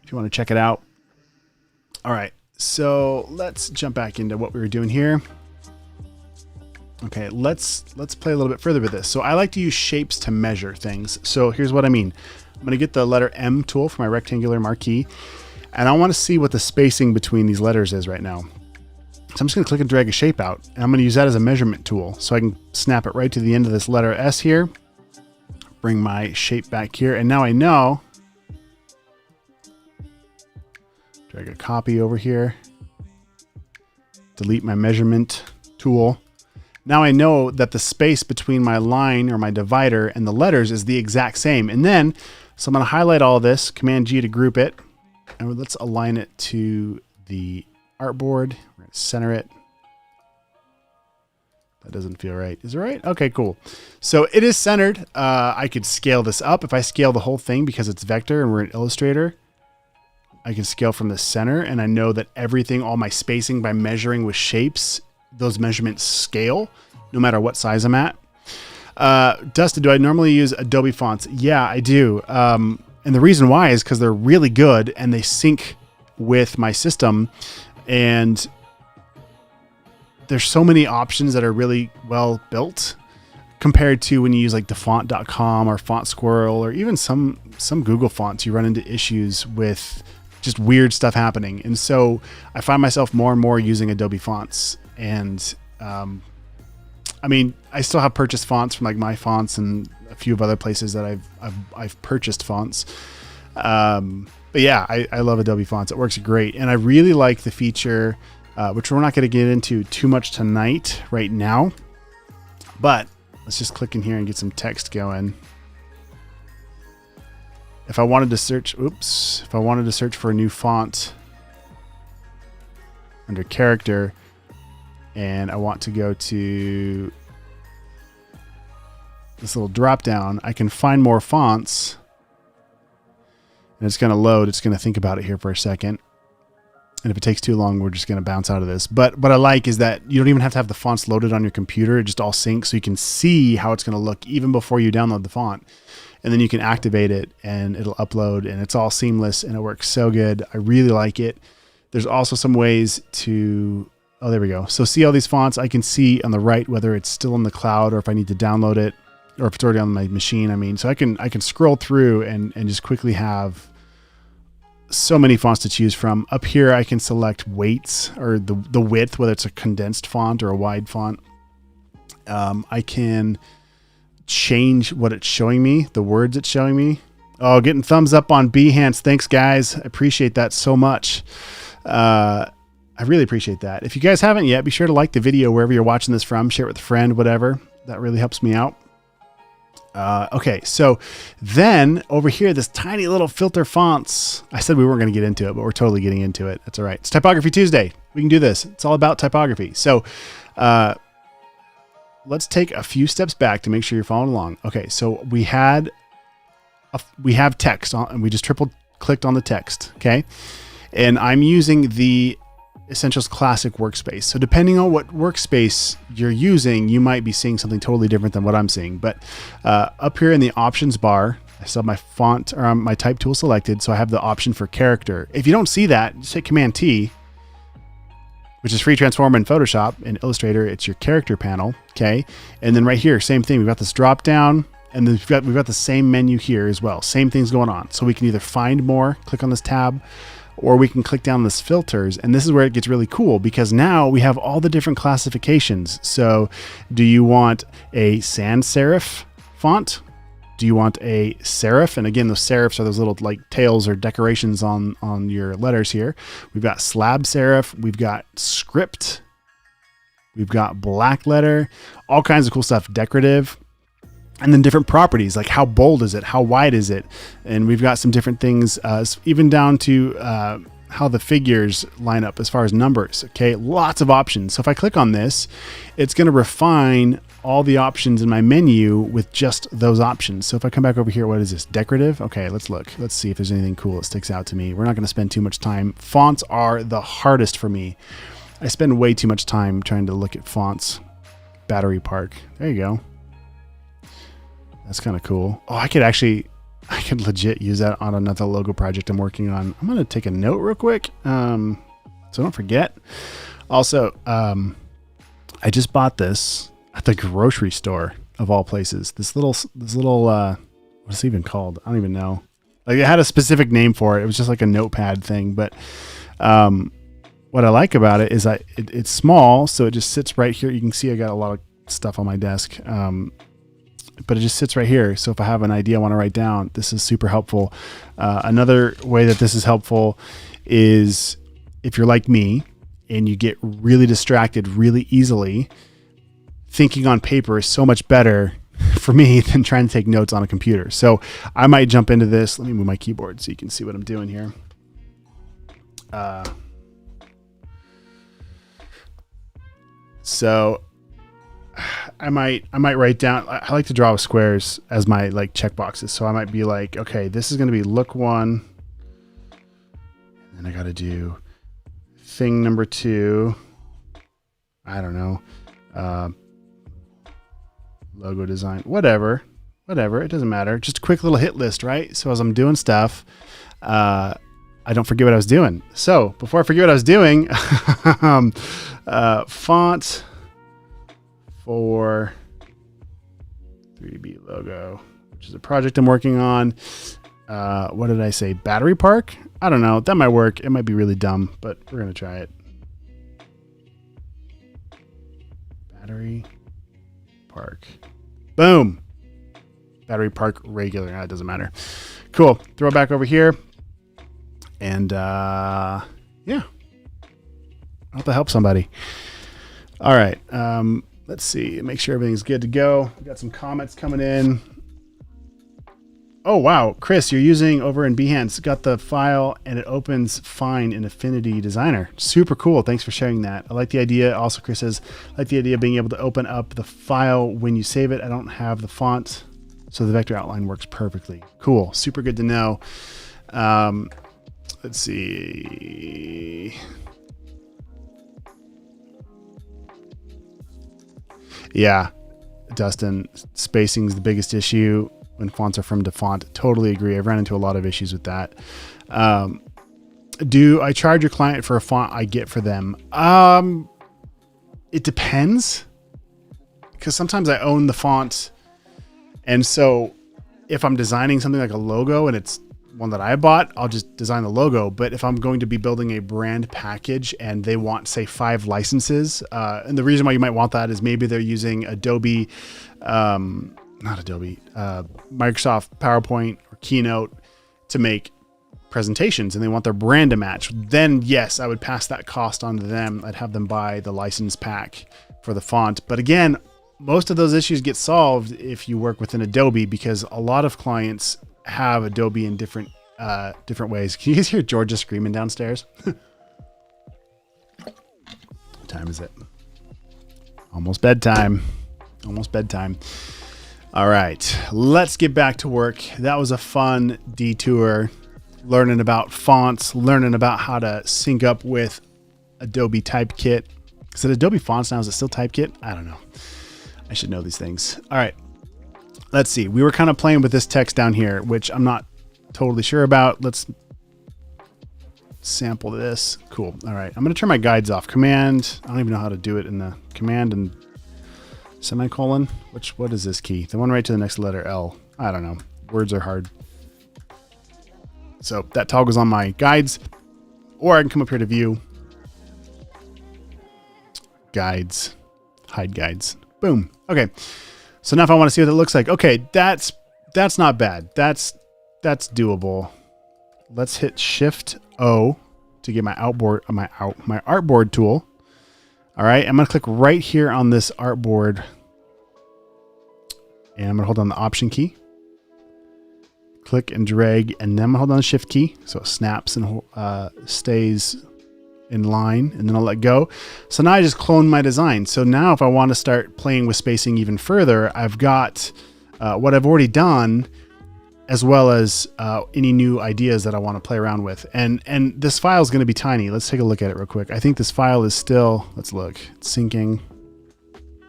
if you want to check it out. All right, so let's jump back into what we were doing here. Okay, let's play a little bit further with this. So I like to use shapes to measure things. So here's what I mean. I'm going to get the letter M tool for my rectangular marquee, and I want to see what the spacing between these letters is right now. So I'm just going to click and drag a shape out, and I'm going to use that as a measurement tool. So I can snap it right to the end of this letter S here, bring my shape back here, and now I know, drag a copy over here, delete my measurement tool. Now I know that the space between my line or my divider and the letters is the exact same. And then, so I'm going to highlight all this, Command G to group it, and let's align it to the artboard. We're going to center it. That doesn't feel right. Is it right? Okay, cool. So it is centered. I could scale this up. If I scale the whole thing because it's vector and we're in Illustrator, I can scale from the center, and I know that everything, all my spacing by measuring with shapes, those measurements scale no matter what size I'm at. Dustin, do I normally use Adobe Fonts? Yeah, I do. And the reason why is because they're really good and they sync with my system. And there's so many options that are really well built compared to when you use like defont.com or Font Squirrel or even some Google fonts. You run into issues with just weird stuff happening. And so I find myself more and more using Adobe Fonts. And I mean, I still have purchased fonts from like My Fonts and a few of other places that I've purchased fonts. But yeah, I love Adobe Fonts. It works great. And I really like the feature, which we're not going to get into too much tonight right now, but let's just click in here and get some text going. If I wanted to search, if I wanted to search for a new font under character, and I want to go to this little drop down, I can find more fonts, and it's going to load. It's going to think about it here for a second. And if it takes too long, we're just going to bounce out of this. But what I like is that you don't even have to have the fonts loaded on your computer. It just all syncs, so you can see how it's going to look even before you download the font. And then you can activate it and it'll upload, and it's all seamless and it works so good. I really like it. There's also some ways to, oh, there we go. So see all these fonts, I can see on the right whether it's still in the cloud or if I need to download it or if it's already on my machine. I mean, so I can scroll through and just quickly have so many fonts to choose from. Up here, I can select weights or the width, whether it's a condensed font or a wide font. I can change what it's showing me, the words it's showing me. Oh, getting thumbs up on Behance. Thanks, guys. I appreciate that so much. I really appreciate that. If you guys haven't yet, be sure to like the video wherever you're watching this from. Share it with a friend, whatever. That really helps me out. Okay, so then over here, this tiny little filter fonts. I said we weren't going to get into it, but we're totally getting into it. That's all right. It's Typography Tuesday. We can do this. It's all about typography. So let's take a few steps back to make sure you're following along. Okay, so we have text on, and we just triple clicked on the text. Okay, and I'm using the Essentials Classic workspace. So depending on what workspace you're using, you might be seeing something totally different than what I'm seeing. But up here in the options bar, I still have my font or my type tool selected. So I have the option for character. If you don't see that, just hit Command T, which is free transform in Photoshop. In Illustrator, it's your character panel. Okay. And then right here, same thing. We've got this drop down, and then we've got the same menu here as well. Same things going on. So we can either find more, click on this tab, or we can click down this filters. And this is where it gets really cool, because now we have all the different classifications. So do you want a sans serif font? Do you want a serif? And again, those serifs are those little like tails or decorations on your letters here. We've got slab serif, we've got script, we've got black letter, all kinds of cool stuff, decorative. And then different properties, like how bold is it? How wide is it? And we've got some different things, even down to how the figures line up as far as numbers. Okay, lots of options. So if I click on this, it's going to refine all the options in my menu with just those options. So if I come back over here, what is this? Decorative? Okay, let's look. Let's see if there's anything cool that sticks out to me. We're not going to spend too much time. Fonts are the hardest for me. I spend way too much time trying to look at fonts. Battery Park. There you go. That's kind of cool. Oh, I could legit use that on another logo project I'm working on. I'm going to take a note real quick, so don't forget. Also, I just bought this at the grocery store of all places. This little, what's it even called? I don't even know. Like, it had a specific name for it. It was just like a notepad thing. But what I like about it is it's small, so it just sits right here. You can see I got a lot of stuff on my desk. But it just sits right here. So if I have an idea I want to write down, this is super helpful. Another way that this is helpful is if you're like me and you get really distracted really easily, thinking on paper is so much better for me than trying to take notes on a computer. So I might jump into this. Let me move my keyboard so you can see what I'm doing here. So I might write down, I like to draw with squares as my like checkboxes. So I might be like, okay, this is going to be look 1. And I got to do thing number 2. I don't know. Logo design, whatever. It doesn't matter. Just a quick little hit list, right? So as I'm doing stuff, I don't forget what I was doing. So before I forget what I was doing, font for 3D logo, which is a project I'm working on. What did I say? Battery Park? I don't know. That might work. It might be really dumb, but we're going to try it. Battery Park. Boom. Battery Park regular. That doesn't matter. Cool. Throw it back over here. And yeah. I hope that helps somebody. All right. Let's see. Make sure everything's good to go. We got some comments coming in. Oh, wow. Chris, you're using over in Behance. Got the file and it opens fine in Affinity Designer. Super cool. Thanks for sharing that. I like the idea. Also, Chris says, I like the idea of being able to open up the file when you save it. I don't have the font, so the vector outline works perfectly. Cool. Super good to know. Let's see. Yeah, Dustin, spacing's the biggest issue when fonts are from DeFont. Totally agree. I've run into a lot of issues with that. Do I charge your client for a font I get for them? It depends, because sometimes I own the font. And so if I'm designing something like a logo and it's one that I bought, I'll just design the logo. But if I'm going to be building a brand package and they want, say, 5 licenses, and the reason why you might want that is maybe they're using Adobe, Microsoft PowerPoint or Keynote to make presentations and they want their brand to match, then yes, I would pass that cost on to them. I'd have them buy the license pack for the font. But again, most of those issues get solved if you work within Adobe, because a lot of clients have Adobe in different ways. Can you guys hear Georgia screaming downstairs? What time is it? Almost bedtime. All right, let's get back to work. That was a fun detour, learning about fonts, learning about how to sync up with Adobe Typekit. Is it Adobe Fonts now? Is it still Typekit? I don't know. I should know these things. All right. Let's see. We were kind of playing with this text down here, which I'm not totally sure about. Let's sample this. Cool. All right. I'm going to turn my guides off. Command. I don't even know how to do it in the command and semicolon. What is this key? The one right to the next letter L. I don't know. Words are hard. So that toggles on my guides, or I can come up here to view guides, hide guides. Boom. Okay. So now if I want to see what it looks like, okay, that's not bad. That's doable. Let's hit Shift O to get my artboard tool. All right, I'm gonna click right here on this artboard, and I'm gonna hold down the Option key. click and drag, and then I'm gonna hold down the shift key so it snaps and stays in line, and then I'll let go. So now I just clone my design. So now if I want to start playing with spacing even further, I've got what I've already done, as well as any new ideas that I want to play around with. And this file is going to be tiny. Let's take a look at it real quick. I think this file is still, let's look, it's syncing.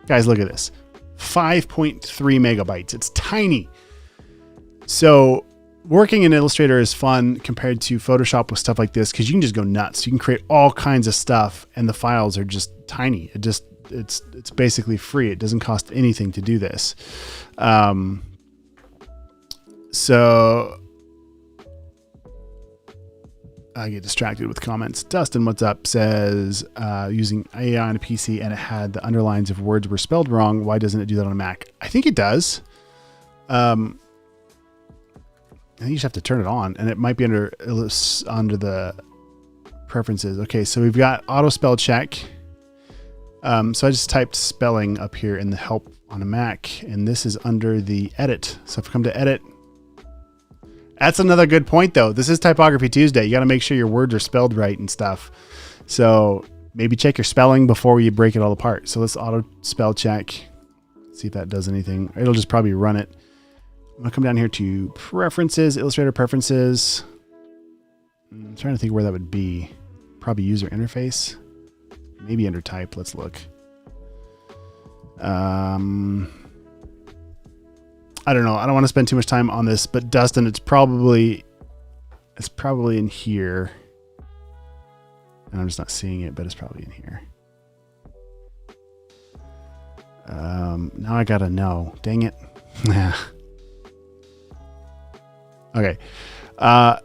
Guys, look at this, 5.3 megabytes. It's tiny. So working in Illustrator is fun compared to Photoshop with stuff like this, because you can just go nuts. You can create all kinds of stuff, and the files are just tiny. It's basically free. It doesn't cost anything to do this. So I get distracted with comments. Dustin, what's up, says using AI on a PC and it had the underlines if words were spelled wrong. Why doesn't it do that on a Mac? I think it does. I think you just have to turn it on, and it might be under the preferences. Okay, so we've got auto spell check. So I just typed spelling up here in the help on a Mac, and this is under the edit. So if I come to edit, that's another good point though. This is Typography Tuesday. You got to make sure your words are spelled right and stuff. So maybe check your spelling before you break it all apart. So let's auto spell check. See if that does anything. It'll just probably run it. I'm gonna come down here to preferences, Illustrator preferences. I'm trying to think where that would be. Probably user interface. Maybe under type. Let's look. I don't know. I don't want to spend too much time on this, but Dustin, it's probably in here. And I'm just not seeing it, but it's probably in here. Now I gotta know. Dang it. Okay. I'm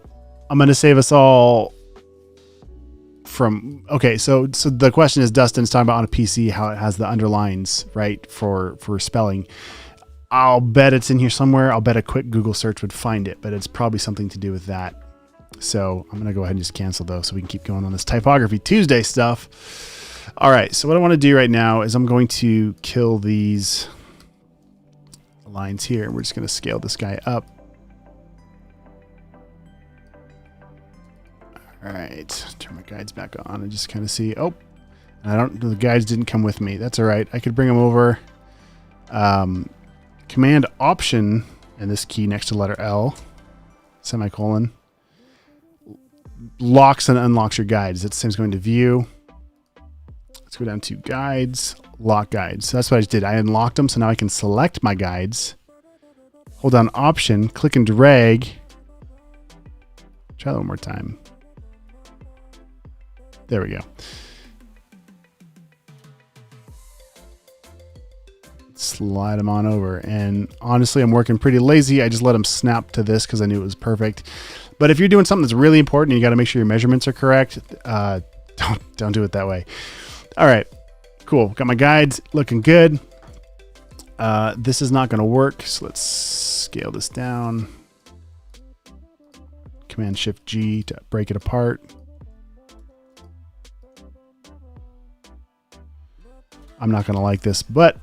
going to save us all from, okay. So the question is, Dustin's talking about on a PC, how it has the underlines, right? For spelling. I'll bet it's in here somewhere. I'll bet a quick Google search would find it, but it's probably something to do with that. So I'm going to go ahead and just cancel those so we can keep going on this Typography Tuesday stuff. All right. So what I want to do right now is I'm going to kill these lines here. We're just going to scale this guy up. All right, turn my guides back on and just kind of see. Oh, the guides didn't come with me. That's all right. I could bring them over. Command Option and this key next to letter L, semicolon, locks and unlocks your guides. It's the same as going to View. Let's go down to Guides, Lock Guides. So that's what I just did. I unlocked them, so now I can select my guides. Hold down Option, click and drag. Try that one more time. There we go. Slide them on over. And honestly, I'm working pretty lazy. I just let them snap to this because I knew it was perfect. But if you're doing something that's really important and you got to make sure your measurements are correct, don't do it that way. All right, cool. Got my guides looking good. This is not going to work. So let's scale this down. Command Shift G to break it apart. I'm not going to like this, but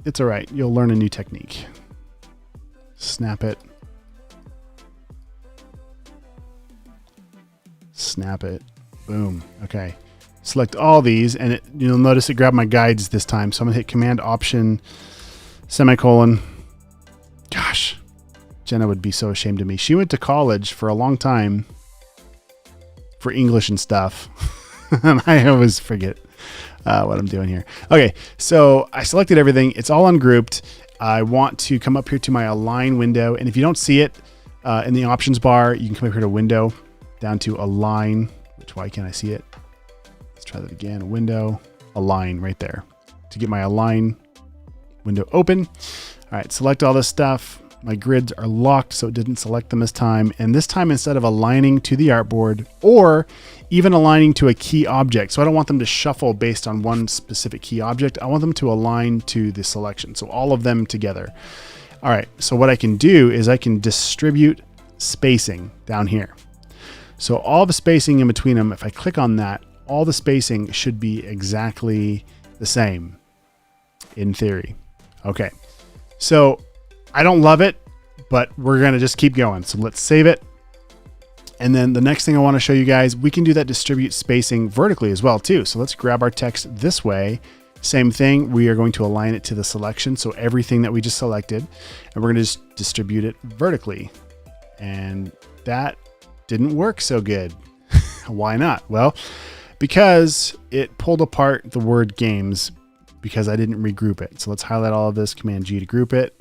it's all right. You'll learn a new technique. Snap it. Snap it. Boom. Okay. Select all these, and you'll notice it grabbed my guides this time. So I'm going to hit Command Option, semicolon. Gosh, Jenna would be so ashamed of me. She went to college for a long time for English and stuff. And I always forget what I'm doing here. Okay, so I selected everything. It's all ungrouped. I want to come up here to my Align window. And if you don't see it in the options bar, you can come up here to Window, down to Align. Why can't I see it? Let's try that again. Window, Align right there. To get my Align window open. All right, select all this stuff. My grids are locked, so it didn't select them this time. And this time, instead of aligning to the artboard or even aligning to a key object, so I don't want them to shuffle based on one specific key object. I want them to align to the selection. So all of them together. All right, so what I can do is I can distribute spacing down here. So all the spacing in between them, if I click on that, all the spacing should be exactly the same in theory. Okay, so I don't love it, but we're going to just keep going. So let's save it. And then the next thing I want to show you guys, we can do that distribute spacing vertically as well too. So let's grab our text this way. Same thing. We are going to align it to the selection. So everything that we just selected, and we're going to just distribute it vertically. And that didn't work so good. Why not? Well, because it pulled apart the word games because I didn't regroup it. So let's highlight all of this, Command G to group it.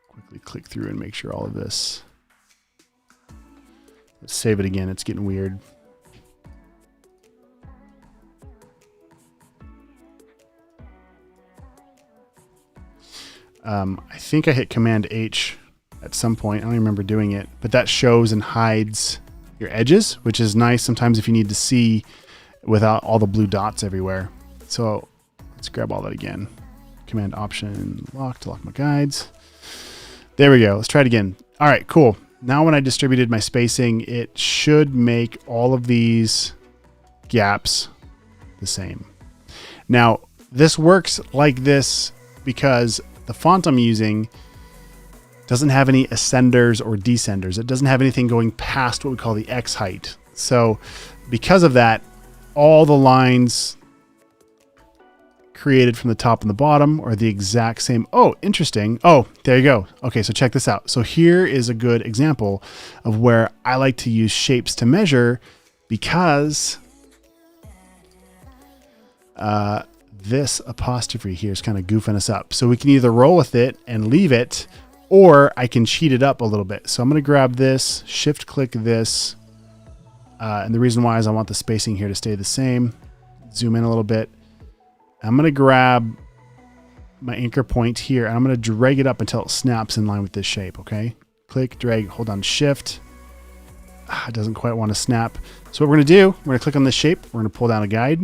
Quickly click through and make sure all of this. Let's save it again. It's getting weird. I think I hit Command H at some point. I don't remember doing it, but that shows and hides your edges, which is nice sometimes if you need to see without all the blue dots everywhere. So let's grab all that again. Command Option Lock to lock my guides. There we go. Let's try it again. All right, cool. Now when I distributed my spacing, it should make all of these gaps the same. Now, this works like this because the font I'm using doesn't have any ascenders or descenders. It doesn't have anything going past what we call the X height. So because of that, all the lines created from the top and the bottom are the exact same. Oh, interesting. Oh, there you go. Okay, so check this out. So here is a good example of where I like to use shapes to measure because this apostrophe here is kind of goofing us up. So we can either roll with it and leave it, or I can cheat it up a little bit. So I'm going to grab this, shift click this. And the reason why is I want the spacing here to stay the same. Zoom in a little bit. I'm going to grab my anchor point here and I'm going to drag it up until it snaps in line with this shape. Okay. Click, drag, hold on shift. It doesn't quite want to snap. So what we're going to do, we're going to click on this shape. We're going to pull down a guide.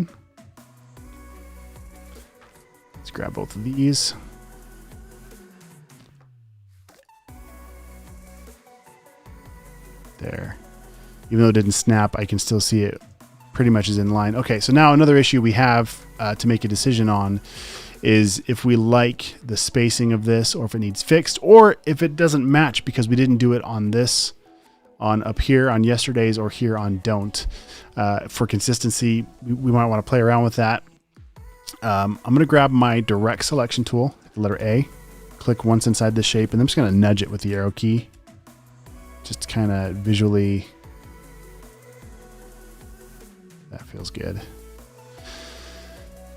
Let's grab both of these. There. Even though it didn't snap, I can still see it pretty much is in line. Okay, so now another issue we have to make a decision on is if we like the spacing of this or if it needs fixed or if it doesn't match because we didn't do it on this, on up here on yesterday's or here on don't. For consistency, we might want to play around with that. I'm going to grab my direct selection tool, the letter A, click once inside the shape, and I'm just going to nudge it with the arrow key just to kind of visually. That feels good.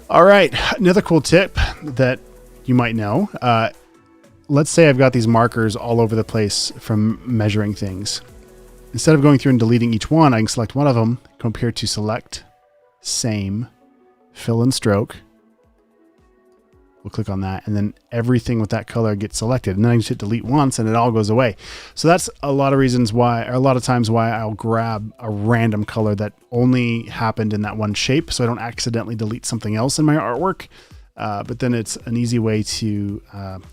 All right, another cool tip that you might know. Let's say I've got these markers all over the place from measuring things. Instead of going through and deleting each one, I can select one of them, come up here to select, same, fill and stroke. We'll click on that and then everything with that color gets selected and then I just hit delete once and it all goes away. So that's a lot of reasons why, or a lot of times why I'll grab a random color that only happened in that one shape so I don't accidentally delete something else in my artwork. But then it's an easy way to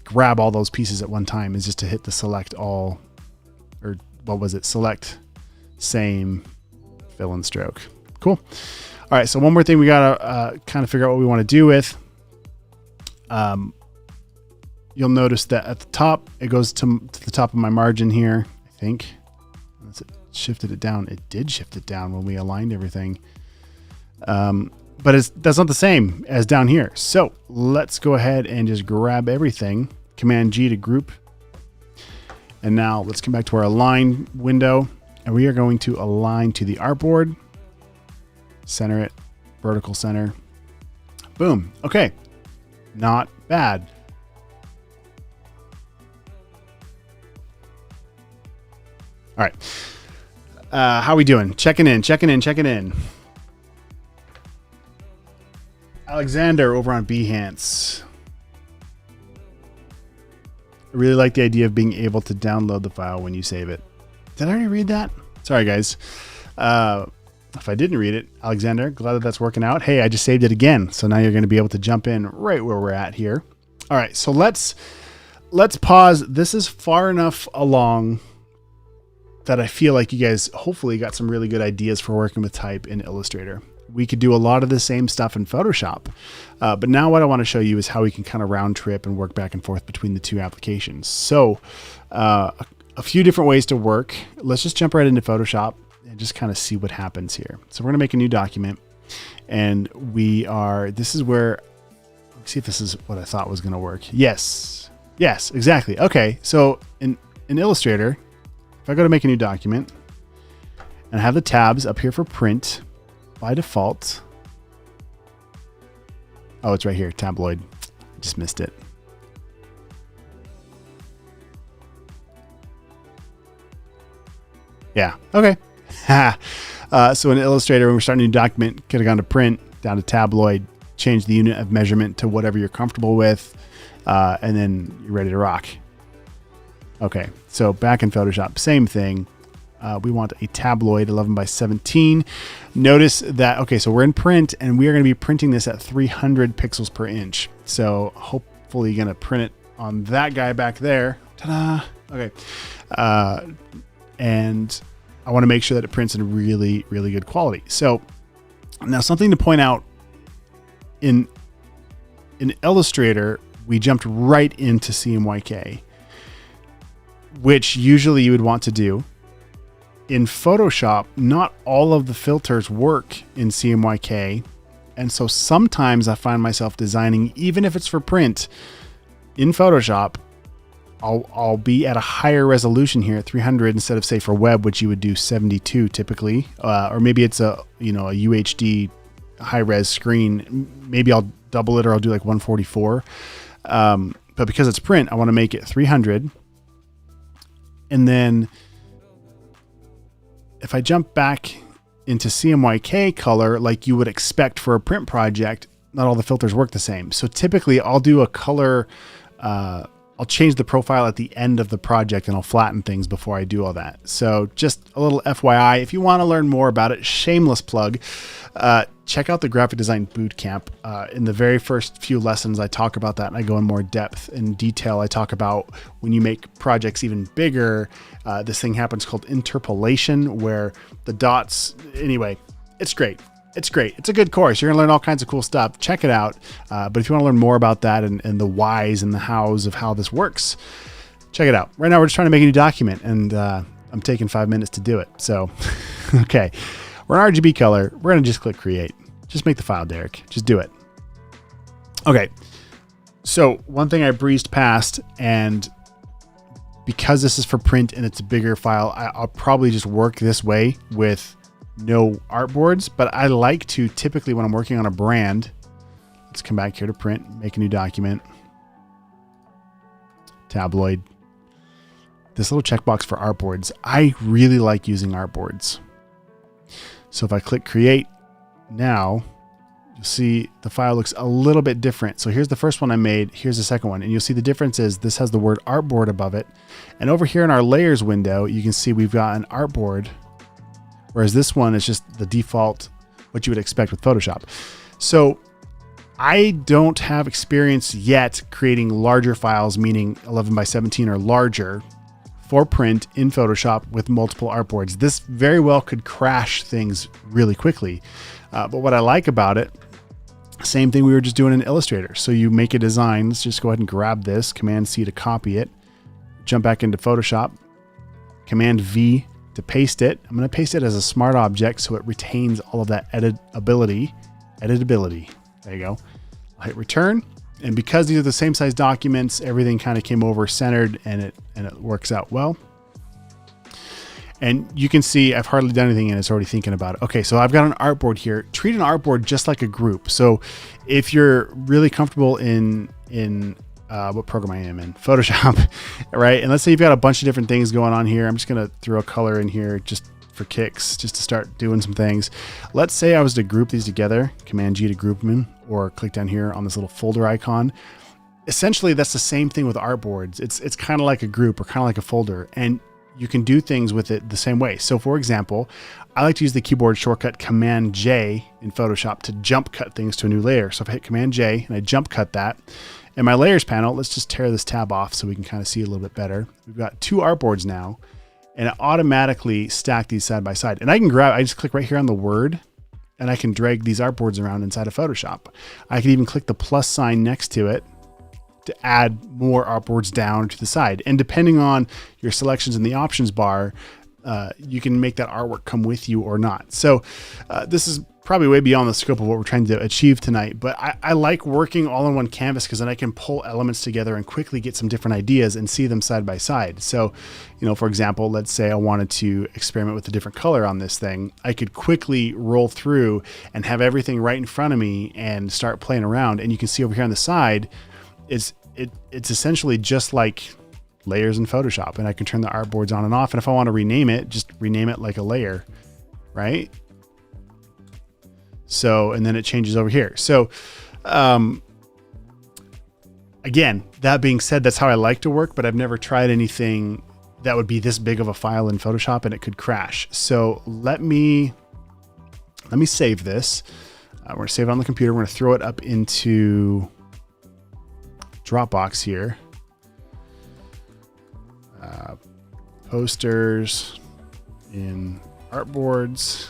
grab all those pieces at one time is just to hit the select all, or what was it? Select, same, fill and stroke. Cool. All right. So one more thing we got to kind of figure out what we want to do with. You'll notice that at the top, it goes to the top of my margin here, I think. Once it shifted it down, it did shift it down when we aligned everything. But that's not the same as down here. So let's go ahead and just grab everything, Command G to group. And now let's come back to our align window and we are going to align to the artboard, center it, vertical center, boom. Okay. Not bad. All right. How we doing? Checking in. Alexander over on Behance. I really like the idea of being able to download the file when you save it. Did I already read that? Sorry, guys. If I didn't read it, Alexander, glad that that's working out. Hey, I just saved it again. So now you're going to be able to jump in right where we're at here. All right, so let's pause. This is far enough along that I feel like you guys hopefully got some really good ideas for working with type in Illustrator. we could do a lot of the same stuff in Photoshop. But now what I want to show you is how we can kind of round trip and work back and forth between the two applications. So a few different ways to work. Let's just jump right into Photoshop and just kind of see what happens here. So we're going to make a new document, and this is where, let's see if this is what I thought was going to work. Yes, exactly. Okay, so in Illustrator, if I go to make a new document and I have the tabs up here for print by default. Oh, it's right here, tabloid. I just missed it. Yeah, okay. So in Illustrator, when we're starting a new document, could have gone to print, down to tabloid, change the unit of measurement to whatever you're comfortable with, and then you're ready to rock. Okay, so back in Photoshop, same thing. We want a tabloid 11 by 17. Notice that, okay, so we're in print, and we are going to be printing this at 300 pixels per inch. So hopefully you're going to print it on that guy back there. Ta-da! Okay. And I want to make sure that it prints in really, really good quality. So now something to point out, in Illustrator, we jumped right into CMYK, which usually you would want to do. In Photoshop, not all of the filters work in CMYK. And so sometimes I find myself designing, even if it's for print in Photoshop, I'll be at a higher resolution here at 300 instead of, say, for web, which you would do 72 typically, or maybe it's a UHD high res screen. Maybe I'll double it, or I'll do like 144. But because it's print, I want to make it 300. And then if I jump back into CMYK color, like you would expect for a print project, not all the filters work the same. So typically I'll do a color, I'll change the profile at the end of the project, and I'll flatten things before I do all that. So just a little FYI, if you want to learn more about it, shameless plug, check out the Graphic Design Bootcamp. In the very first few lessons, I talk about that, and I go in more depth and detail. I talk about when you make projects even bigger, this thing happens called interpolation, where the dots, anyway, it's great. It's great. It's a good course. You're going to learn all kinds of cool stuff. Check it out. But if you want to learn more about that and the whys and the hows of how this works, check it out. Right now, we're just trying to make a new document, and I'm taking 5 minutes to do it. So, okay. We're in RGB color. We're going to just click create. Just make the file, Derrick. Just do it. Okay. So one thing I breezed past, and because this is for print and it's a bigger file, I'll probably just work this way with no artboards, but I like to typically, when I'm working on a brand, let's come back here to print, make a new document, tabloid, this little checkbox for artboards. I really like using artboards. So if I click create now, you'll see the file looks a little bit different. So here's the first one I made. Here's the second one. And you'll see the difference is this has the word artboard above it. And over here in our layers window, you can see we've got an artboard, whereas this one is just the default, what you would expect with Photoshop. So I don't have experience yet creating larger files, meaning 11 by 17 or larger, for print in Photoshop with multiple artboards. This very well could crash things really quickly. But what I like about it, same thing we were just doing in Illustrator. So you make a design. Let's just go ahead and grab this, Command C to copy it, jump back into Photoshop, Command V to paste it. I'm going to paste it as a smart object so it retains all of that editability. There you go. I'll hit return. And because these are the same size documents, everything kind of came over centered, and it works out well. And you can see I've hardly done anything and it's already thinking about it. Okay, so I've got an artboard here. Treat an artboard just like a group. So if you're really comfortable in what program I am in, Photoshop, right? And let's say you've got a bunch of different things going on here. I'm just going to throw a color in here just for kicks, just to start doing some things. Let's say I was to group these together, Command G to group them, or click down here on this little folder icon. Essentially, that's the same thing with artboards. It's kind of like a group or kind of like a folder, and you can do things with it the same way. So for example, I like to use the keyboard shortcut Command J in Photoshop to jump cut things to a new layer. So if I hit Command J and I jump cut that, in my layers panel, let's just tear this tab off so we can kind of see it a little bit better. We've got two artboards now, and it automatically stacked these side by side. And I can grab, I just click right here on the word, and I can drag these artboards around inside of Photoshop. I can even click the plus sign next to it to add more artboards down to the side. And depending on your selections in the options bar, you can make that artwork come with you or not. So this is probably way beyond the scope of what we're trying to achieve tonight, but I like working all on one canvas because then I can pull elements together and quickly get some different ideas and see them side by side. So, you know, for example, let's say I wanted to experiment with a different color on this thing. I could quickly roll through and have everything right in front of me and start playing around. And you can see over here on the side, it's essentially just like layers in Photoshop, and I can turn the artboards on and off. And if I want to rename it, just rename it like a layer, right? So, and then it changes over here. So, again, that being said, that's how I like to work, but I've never tried anything that would be this big of a file in Photoshop and it could crash. So let me save this. We're gonna save it on the computer. We're gonna throw it up into Dropbox here. Posters in artboards.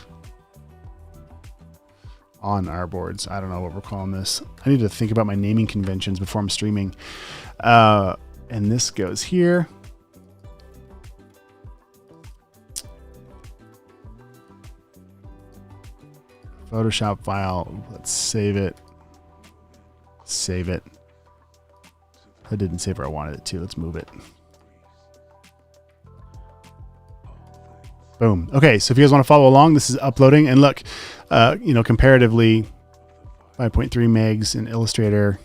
On artboards. I don't know what we're calling this. I need to think about my naming conventions before I'm streaming. And this goes here. Photoshop file. Let's save it. Save it. I didn't save where I wanted it to. Let's move it. Boom. Okay, so if you guys want to follow along, this is uploading. And look, you know, comparatively, 5.3 megs in Illustrator,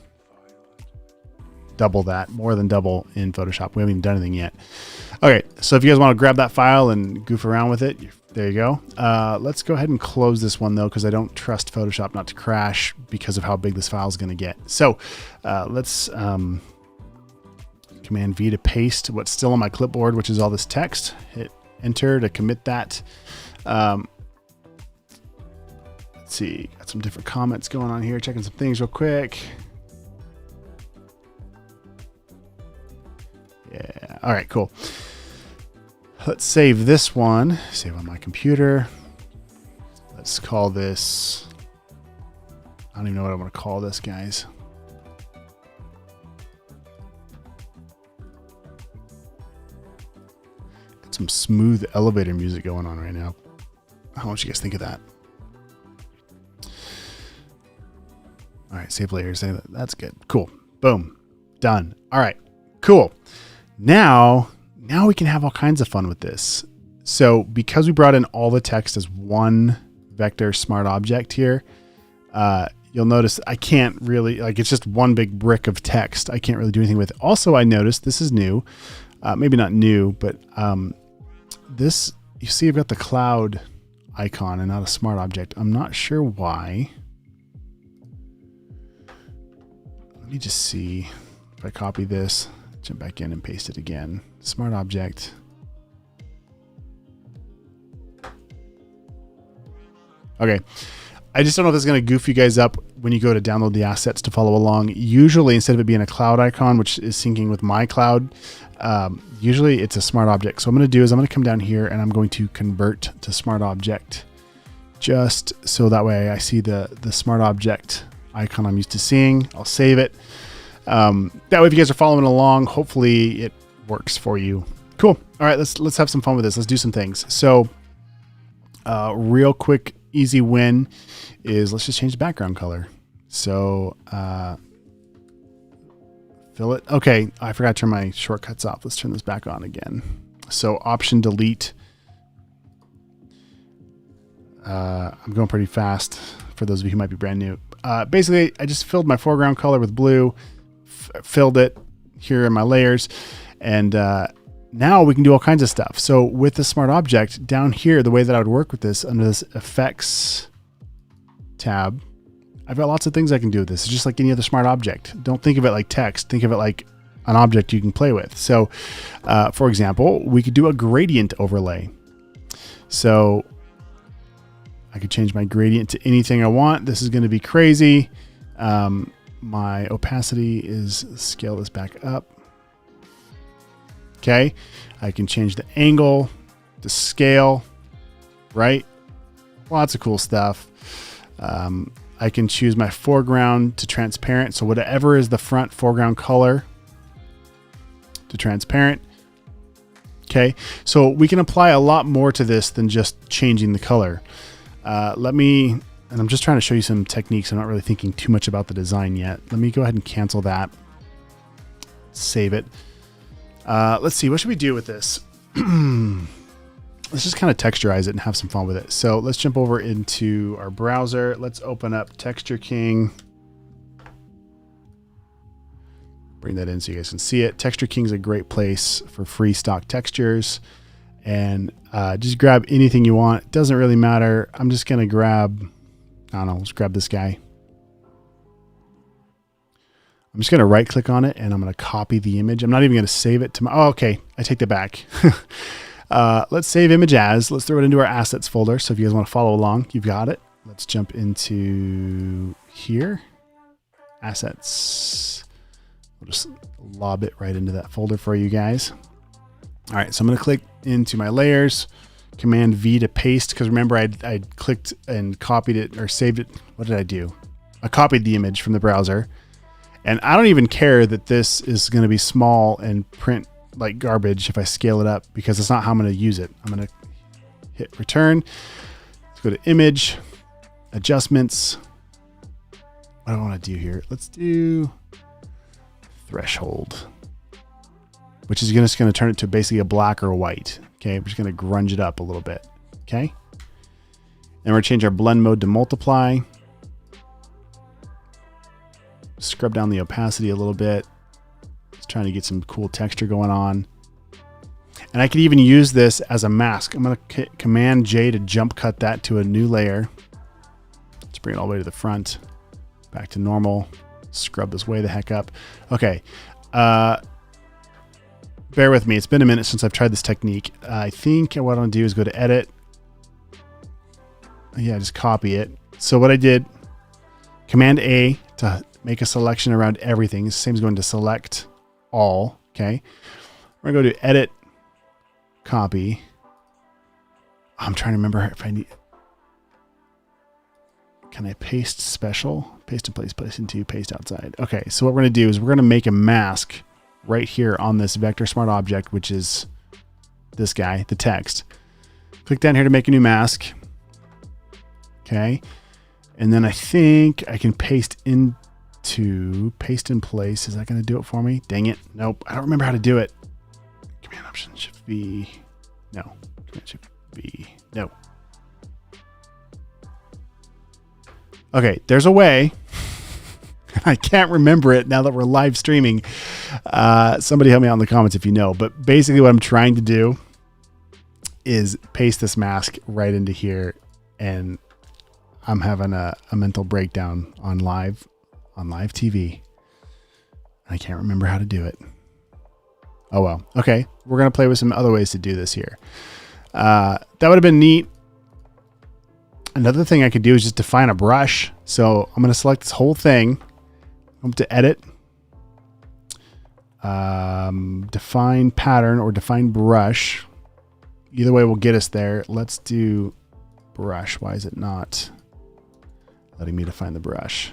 double that, more than double in Photoshop. We haven't even done anything yet. Okay, so if you guys want to grab that file and goof around with it, there you go. Let's go ahead and close this one, though, because I don't trust Photoshop not to crash because of how big this file is going to get. So let's Command V to paste what's still on my clipboard, which is all this text. Hit Enter to commit that. Let's see, got some different comments going on here, checking some things real quick. Yeah, all right, cool. Let's save this one, save on my computer. Let's call this, I don't even know what I want to call this, guys. Some smooth elevator music going on right now. How much you guys think of that? All right, save layers. That's good. Cool. Boom. Done. All right, cool. Now we can have all kinds of fun with this. So because we brought in all the text as one vector smart object here, you'll notice I can't really, like, it's just one big brick of text. I can't really do anything with it. Also, I noticed this is new. Maybe not new, but this, you see I've got the cloud icon and not a smart object. I'm not sure why. Let me just see if I copy this, jump back in and paste it again. Smart object. Okay. I just don't know if this is going to goof you guys up when you go to download the assets to follow along. Usually, instead of it being a cloud icon, which is syncing with my cloud, usually it's a smart object. So what I'm going to do is I'm going to come down here and I'm going to convert to smart object, just so that way I see the smart object icon I'm used to seeing. I'll save it. That way, if you guys are following along, hopefully it works for you. Cool. All right, let's have some fun with this. Let's do some things. So real quick, easy win is let's just change the background color. So fill it. Okay, I forgot to turn my shortcuts off. Let's turn this back on again. So Option Delete. I'm going pretty fast for those of you who might be brand new. Basically, I just filled my foreground color with blue, filled it here in my layers, and now we can do all kinds of stuff. So with the smart object down here, the way that I would work with this under this effects tab, I've got lots of things I can do with this. It's just like any other smart object. Don't think of it like text. Think of it like an object you can play with. So for example, we could do a gradient overlay. So I could change my gradient to anything I want. This is going to be crazy. My opacity is, scale this back up. Okay, I can change the angle, the scale, right? Lots of cool stuff. I can choose my foreground to transparent. So whatever is the front foreground color to transparent. Okay, so we can apply a lot more to this than just changing the color. And I'm just trying to show you some techniques. I'm not really thinking too much about the design yet. Let me go ahead and cancel that. Save it. Let's see, what should we do with this? Let's just kind of texturize it and have some fun with it. So let's jump over into our browser. Let's open up Texture King. Bring that in so you guys can see it. Texture King is a great place for free stock textures. And just grab anything you want. It doesn't really matter. I'm just going to grab, I don't know, let's grab this guy. I'm just going to right click on it and I'm going to copy the image. I'm not even going to save it to my, oh, okay. I take that back. Let's save image as. Let's throw it into our assets folder. So if you guys want to follow along, you've got it. Let's jump into here. Assets. We'll just lob it right into that folder for you guys. All right, so I'm going to click into my layers, Command V to paste, because remember I clicked and copied it or saved it. What did I do? I copied the image from the browser, and I don't even care that this is going to be small and print like garbage if I scale it up, because that's not how I'm going to use it. I'm going to hit return. Let's go to image, adjustments. What do I want to do here? Let's do threshold, which is just going to turn it to basically a black or a white. Okay, we're just going to grunge it up a little bit. Okay, and we're going to change our blend mode to multiply. Scrub down the opacity a little bit. Just trying to get some cool texture going on. And I could even use this as a mask. I'm going to Command J to jump cut that to a new layer. Let's bring it all the way to the front. Back to normal. Scrub this way the heck up. Okay. Bear with me. It's been a minute since I've tried this technique. I think what I'm going to do is go to edit. Yeah, just copy it. So what I did, Command A to make a selection around everything. The same as going to select all. Okay. We're going to go to edit, copy. I'm trying to remember if I need. Can I paste special? Paste in place, place into, paste outside. Okay, so what we're going to do is we're going to make a mask right here on this vector smart object, which is this guy, the text. Click down here to make a new mask. Okay, and then I think I can paste in place. Is that going to do it for me? Dang it. Nope, I don't remember how to do it. Command Option Shift V. No. Command Shift V. No. Okay, there's a way. I can't remember it now that we're live streaming. Somebody help me out in the comments if you know. But basically what I'm trying to do is paste this mask right into here, and I'm having a mental breakdown on live TV. I can't remember how to do it. Oh well. Okay, we're gonna play with some other ways to do this here. That would have been neat. Another thing I could do is just define a brush. So I'm going to select this whole thing. Come to edit, define pattern or define brush. Either way will get us there. Let's do brush. Why is it not letting me define the brush?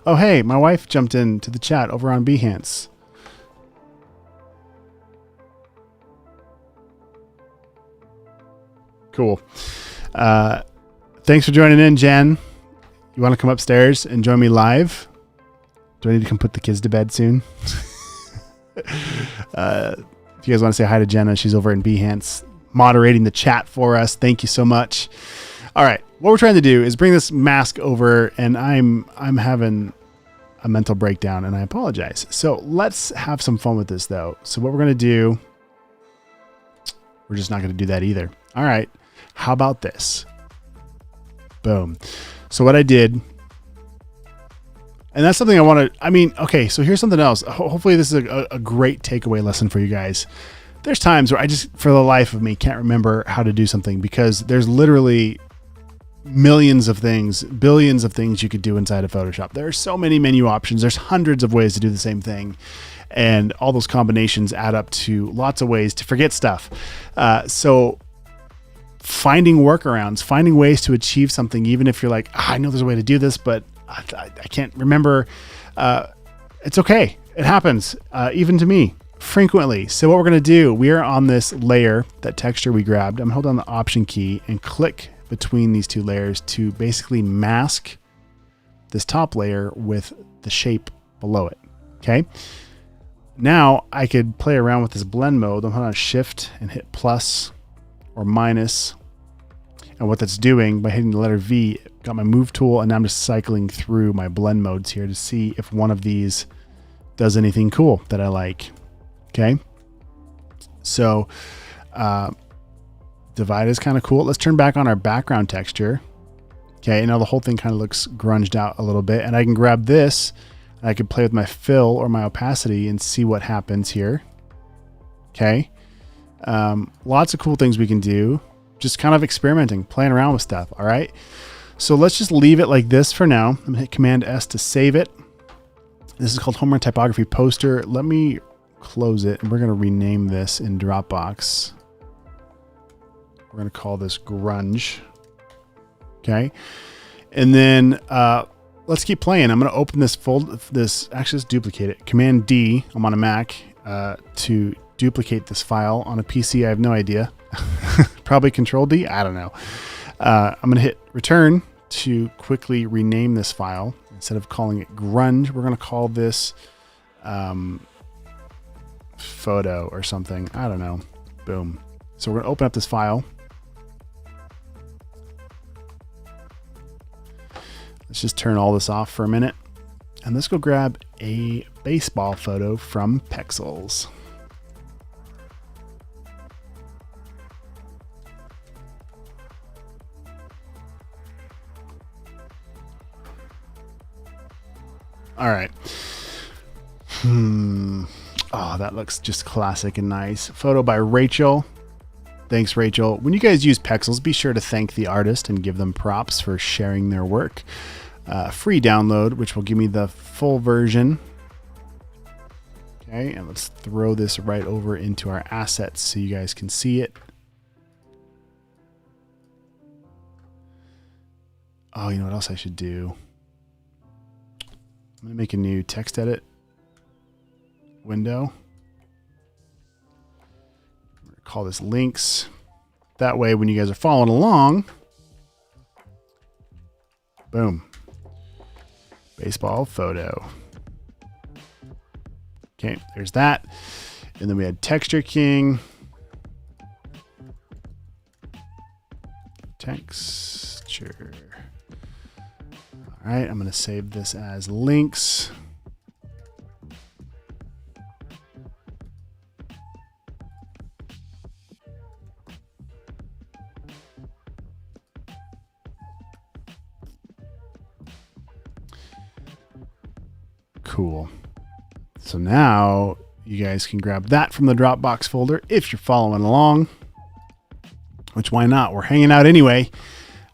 Oh, hey, my wife jumped into the chat over on Behance. Cool. Thanks for joining in, Jen. You want to come upstairs and join me live? Do I need to come put the kids to bed soon? If you guys want to say hi to Jenna, she's over in Behance moderating the chat for us. Thank you so much. All right, what we're trying to do is bring this mask over, and I'm having a mental breakdown, and I apologize. So let's have some fun with this, though. So what we're going to do, we're just not going to do that either. All right, how about this? Boom. So what I did, and that's something I want to, okay, so here's something else. Hopefully this is a great takeaway lesson for you guys. There's times where I just, for the life of me, can't remember how to do something because there's literally millions of things, billions of things you could do inside of Photoshop. There are so many menu options. There's hundreds of ways to do the same thing. And all those combinations add up to lots of ways to forget stuff. So finding workarounds, finding ways to achieve something, even if you're like, I know there's a way to do this, but I can't remember. It's okay. It happens, even to me, frequently. So what we're going to do, we are on this layer, that texture we grabbed. I'm going to hold down the Option key and click between these two layers to basically mask this top layer with the shape below it. Okay. Now I could play around with this blend mode. I'm holding on Shift and hit plus or minus. And what that's doing by hitting the letter V, got my move tool, and now I'm just cycling through my blend modes here to see if one of these does anything cool that I like. Okay. So, divide is kind of cool. Let's turn back on our background texture. Okay. Now the whole thing kind of looks grunged out a little bit, and I can grab this and I can play with my fill or my opacity and see what happens here. Okay. Lots of cool things we can do. Just kind of experimenting, playing around with stuff. All right. So let's just leave it like this for now. I'm gonna hit Command S to save it. This is called Home Run Typography Poster. Let me close it, and we're going to rename this in Dropbox. We're going to call this Grunge. Okay. And then let's keep playing. I'm going to open this actually let's duplicate it. Command D, I'm on a Mac, to duplicate this file. On a PC, I have no idea. Probably Control D, I don't know. I'm going to hit return to quickly rename this file. Instead of calling it Grunge, we're going to call this photo or something. I don't know. Boom. So we're going to open up this file. Let's just turn all this off for a minute. And let's go grab a baseball photo from Pexels. All right. Oh, that looks just classic and nice. Photo by Rachel. Thanks, Rachel. When you guys use Pexels, be sure to thank the artist and give them props for sharing their work. Free download, which will give me the full version. Okay, and let's throw this right over into our assets so you guys can see it. Oh, you know what else I should do? I'm going to make a new text edit window. I'm going to call this links. That way, when you guys are following along, boom, baseball photo. Okay, there's that. And then we had Texture King. Texture. All right, I'm going to save this as links. Cool. So now you guys can grab that from the Dropbox folder if you're following along, which why not? We're hanging out anyway.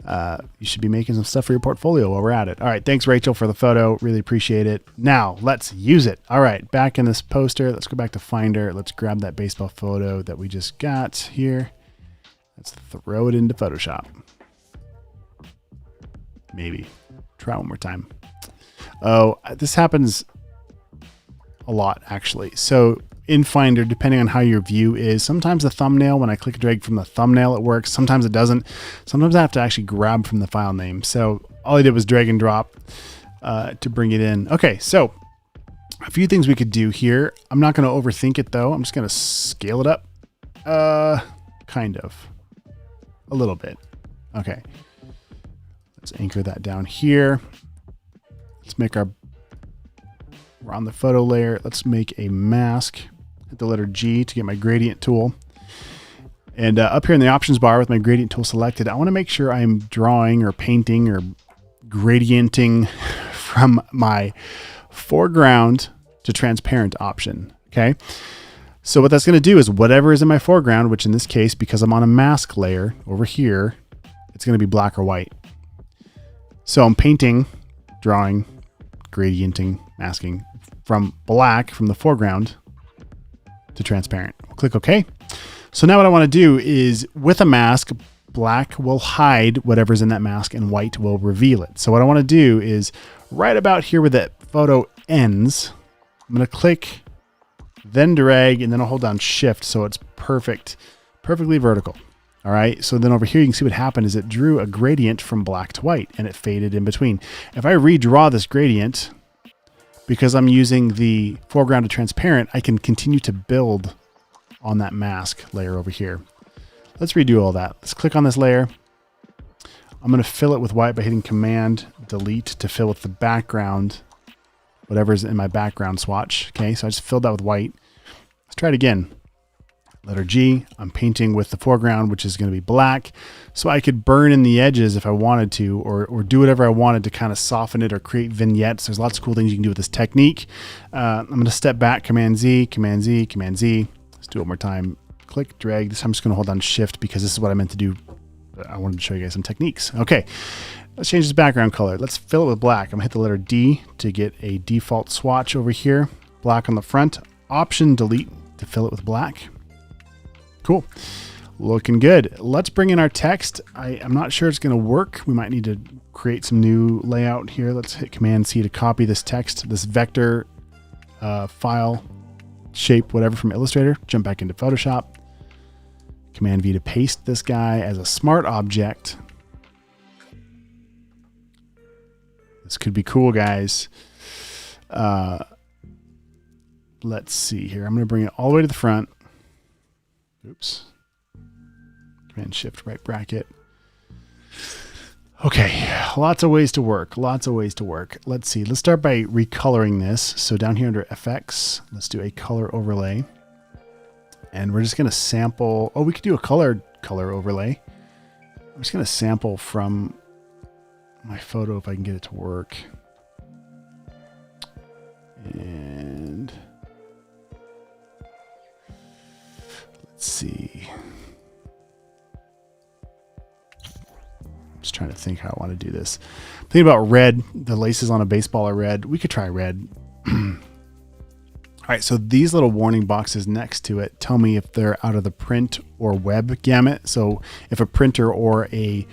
You should be making some stuff for your portfolio while we're at it. All right. Thanks, Rachel, for the photo. Really appreciate it. Now let's use it. All right. Back in this poster, let's go back to Finder. Let's grab that baseball photo that we just got here. Let's throw it into Photoshop. Maybe. Try one more time. Oh, this happens a lot, actually. So in Finder, depending on how your view is, sometimes the thumbnail, when I click and drag from the thumbnail, it works. Sometimes it doesn't. Sometimes I have to actually grab from the file name. So all I did was drag and drop to bring it in. Okay, so a few things we could do here. I'm not going to overthink it, though. I'm just going to scale it up. Kind of. A little bit. Okay. Let's anchor that down here. Let's make we're on the photo layer. Let's make a mask. Hit the letter G to get my gradient tool. And up here in the options bar with my gradient tool selected, I want to make sure I'm drawing or painting or gradienting from my foreground to transparent option. Okay. So what that's going to do is whatever is in my foreground, which in this case, because I'm on a mask layer over here, it's going to be black or white. So I'm painting, drawing, gradienting, masking from black from the foreground to transparent. We'll click OK. So now what I want to do is with a mask, black will hide whatever's in that mask and white will reveal it. So what I want to do is right about here where that photo ends, I'm going to click, then drag, and then I'll hold down Shift so it's perfectly vertical. All right, so then over here you can see what happened is it drew a gradient from black to white and it faded in between. If I redraw this gradient, because I'm using the foreground to transparent, I can continue to build on that mask layer over here. Let's redo all that. Let's click on this layer. I'm going to fill it with white by hitting Command Delete to fill with the background, whatever's in my background swatch. Okay, so I just filled that with white. Let's try it again. Letter G, I'm painting with the foreground, which is going to be black. So I could burn in the edges if I wanted to, or do whatever I wanted to kind of soften it or create vignettes. There's lots of cool things you can do with this technique. I'm going to step back, Command Z, Command Z, Command Z. Let's do it one more time. Click, drag. This time I'm just going to hold on Shift because this is what I meant to do. I wanted to show you guys some techniques. Okay, let's change this background color. Let's fill it with black. I'm going to hit the letter D to get a default swatch over here. Black on the front. Option Delete to fill it with black. Cool. Looking good. Let's bring in our text. I'm not sure it's going to work. We might need to create some new layout here. Let's hit Command C to copy this text, this vector file, shape, whatever from Illustrator. Jump back into Photoshop. Command V to paste this guy as a smart object. This could be cool, guys. Let's see here. I'm going to bring it all the way to the front. Oops. Command Shift right bracket. Okay, lots of ways to work. Lots of ways to work. Let's see. Let's start by recoloring this. So down here under FX, let's do a color overlay. And we're just going to sample. Oh, we could do a color overlay. I'm just going to sample from my photo if I can get it to work. And let's see. I'm just trying to think how I want to do this. I'm thinking about red. The laces on a baseball are red. We could try red. All right, so these little warning boxes next to it tell me if they're out of the print or web gamut. So if a printer or a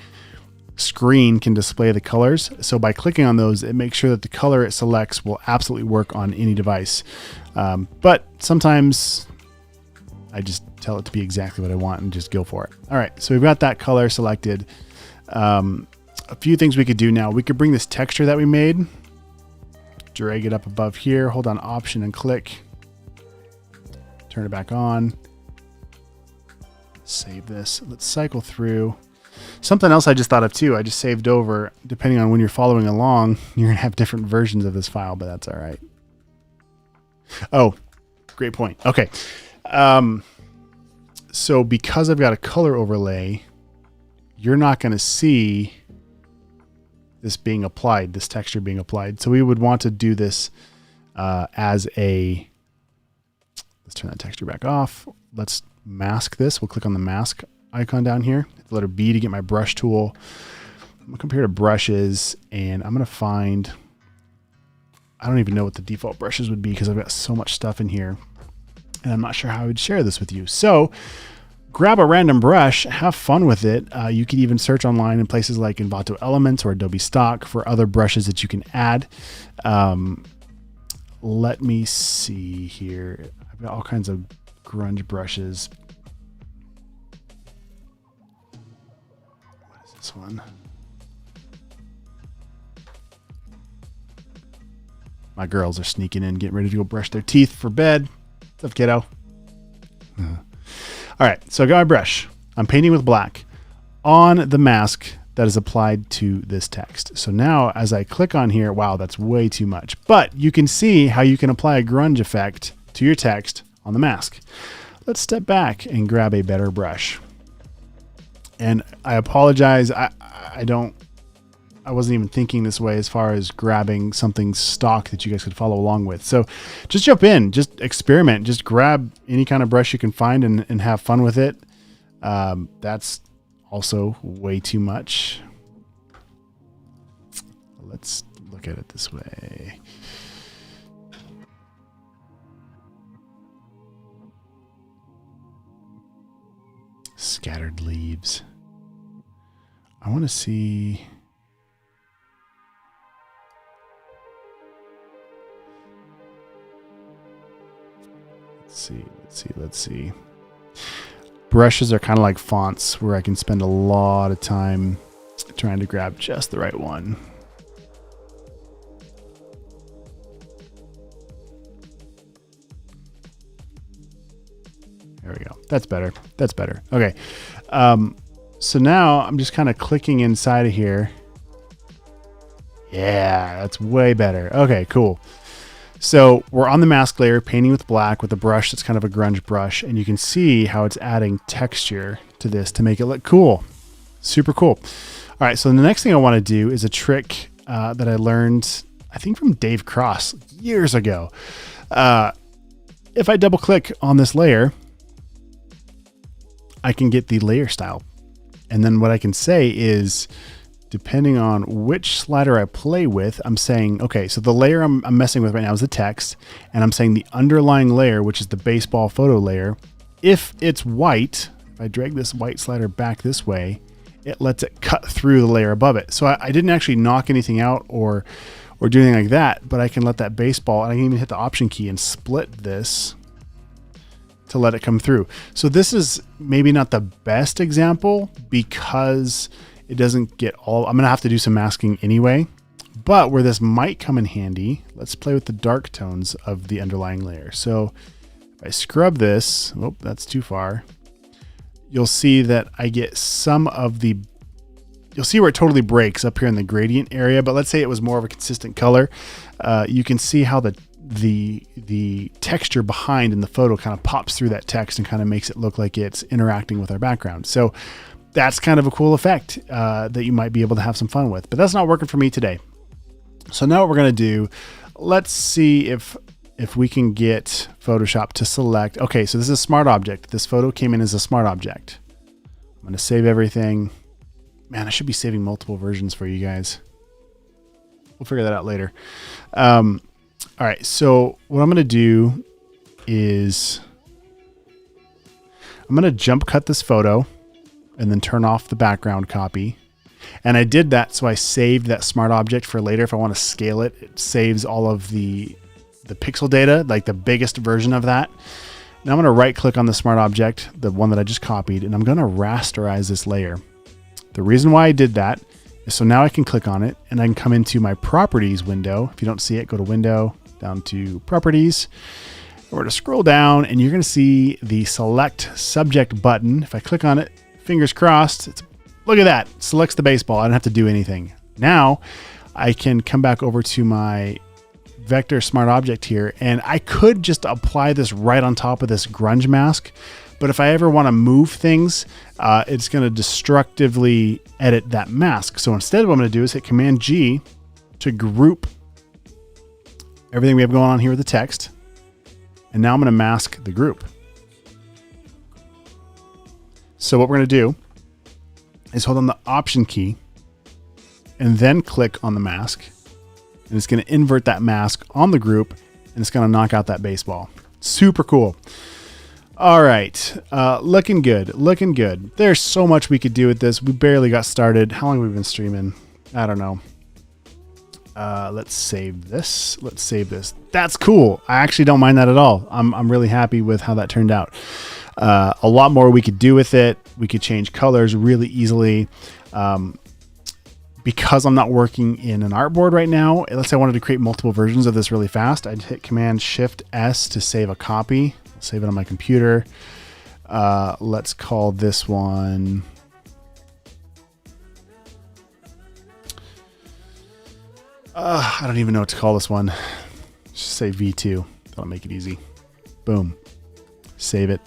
screen can display the colors. So by clicking on those, it makes sure that the color it selects will absolutely work on any device. But sometimes I just tell it to be exactly what I want and just go for it. All right, so we've got that color selected. A few things we could do now. We could bring this texture that we made, drag it up above here, hold on Option and click, turn it back on, save this. Let's cycle through. Something else I just thought of too, I just saved over, depending on when you're following along, you're gonna have different versions of this file, but that's all right. Oh, great point. Okay. So because I've got a color overlay, you're not going to see this being applied, this texture being applied. So we would want to do this as a, let's turn that texture back off. Let's mask this. We'll click on the mask icon down here. Hit the letter B to get my brush tool. I'm going to come here to brushes and I'm going to find, I don't even know what the default brushes would be because I've got so much stuff in here. And I'm not sure how I would share this with you. So grab a random brush, have fun with it. You could even search online in places like Envato Elements or Adobe Stock for other brushes that you can add. Let me see here. I've got all kinds of grunge brushes. What is this one? My girls are sneaking in, getting ready to go brush their teeth for bed. What's up, kiddo? All right, so I got my brush. I'm painting with black on the mask that is applied to this text. So now as I click on here, wow, that's way too much. But you can see how you can apply a grunge effect to your text on the mask. Let's step back and grab a better brush. And I apologize, I wasn't even thinking this way as far as grabbing something stock that you guys could follow along with. So just jump in, just experiment, just grab any kind of brush you can find and have fun with it. That's also way too much. let's look at it this way. Scattered leaves. I want to see. Let's see. Brushes are kind of like fonts where I can spend a lot of time trying to grab just the right one. There we go. That's better. That's better. Okay. So now I'm just kind of clicking inside of here. Yeah, that's way better. Okay, cool. So we're on the mask layer, painting with black with a brush that's kind of a grunge brush, and you can see how it's adding texture to this to make it look cool. Super cool. All right, so the next thing I want to do is a trick that I learned, I think from Dave Cross years ago. If I double click on this layer, I can get the layer style. And then what I can say is, depending on which slider I play with, I'm saying, okay, so the layer I'm messing with right now is the text, and I'm saying the underlying layer, which is the baseball photo layer, if it's white, if I drag this white slider back this way, it lets it cut through the layer above it. So I didn't actually knock anything out or do anything like that, but I can let that baseball, and I can even hit the Option key and split this to let it come through. So this is maybe not the best example because it doesn't get all, I'm gonna have to do some masking anyway, but where this might come in handy, let's play with the dark tones of the underlying layer. So if I scrub this, oh, that's too far. You'll see that I get some of the, you'll see where it totally breaks up here in the gradient area, but let's say it was more of a consistent color. You can see how the texture behind in the photo kind of pops through that text and kind of makes it look like it's interacting with our background. So that's kind of a cool effect that you might be able to have some fun with, but that's not working for me today. So now what we're going to do, let's see if we can get Photoshop to select. Okay, so this is a smart object. This photo came in as a smart object. I'm going to save everything. Man, I should be saving multiple versions for you guys. We'll figure that out later. All right, so what I'm going to do is I'm going to jump cut this photo and then turn off the background copy. And I did that so I saved that smart object for later. If I want to scale it, it saves all of the pixel data, like the biggest version of that. Now I'm going to right click on the smart object, the one that I just copied, and I'm going to rasterize this layer. The reason why I did that is so now I can click on it and I can come into my properties window. If you don't see it, go to window, down to properties. We're going to scroll down and you're going to see the select subject button. If I click on it, fingers crossed, look at that, selects the baseball. I don't have to do anything. Now I can come back over to my vector smart object here, and I could just apply this right on top of this grunge mask. But if I ever want to move things, it's going to destructively edit that mask. So instead what I'm going to do is hit Command G to group everything we have going on here with the text. And now I'm going to mask the group. So what we're going to do is hold on the Option key and then click on the mask. And it's going to invert that mask on the group and it's going to knock out that baseball. Super cool. All right. Looking good. Looking good. There's so much we could do with this. We barely got started. How long have we been streaming? I don't know. Let's save this. Let's save this. That's cool. I actually don't mind that at all. I'm really happy with how that turned out. A lot more we could do with it. We could change colors really easily. Because I'm not working in an artboard right now, let's say I wanted to create multiple versions of this really fast, I'd hit Command Shift S to save a copy. I'll save it on my computer. Let's call this one. I don't even know what to call this one. Just say V2. That'll make it easy. Boom. Save it.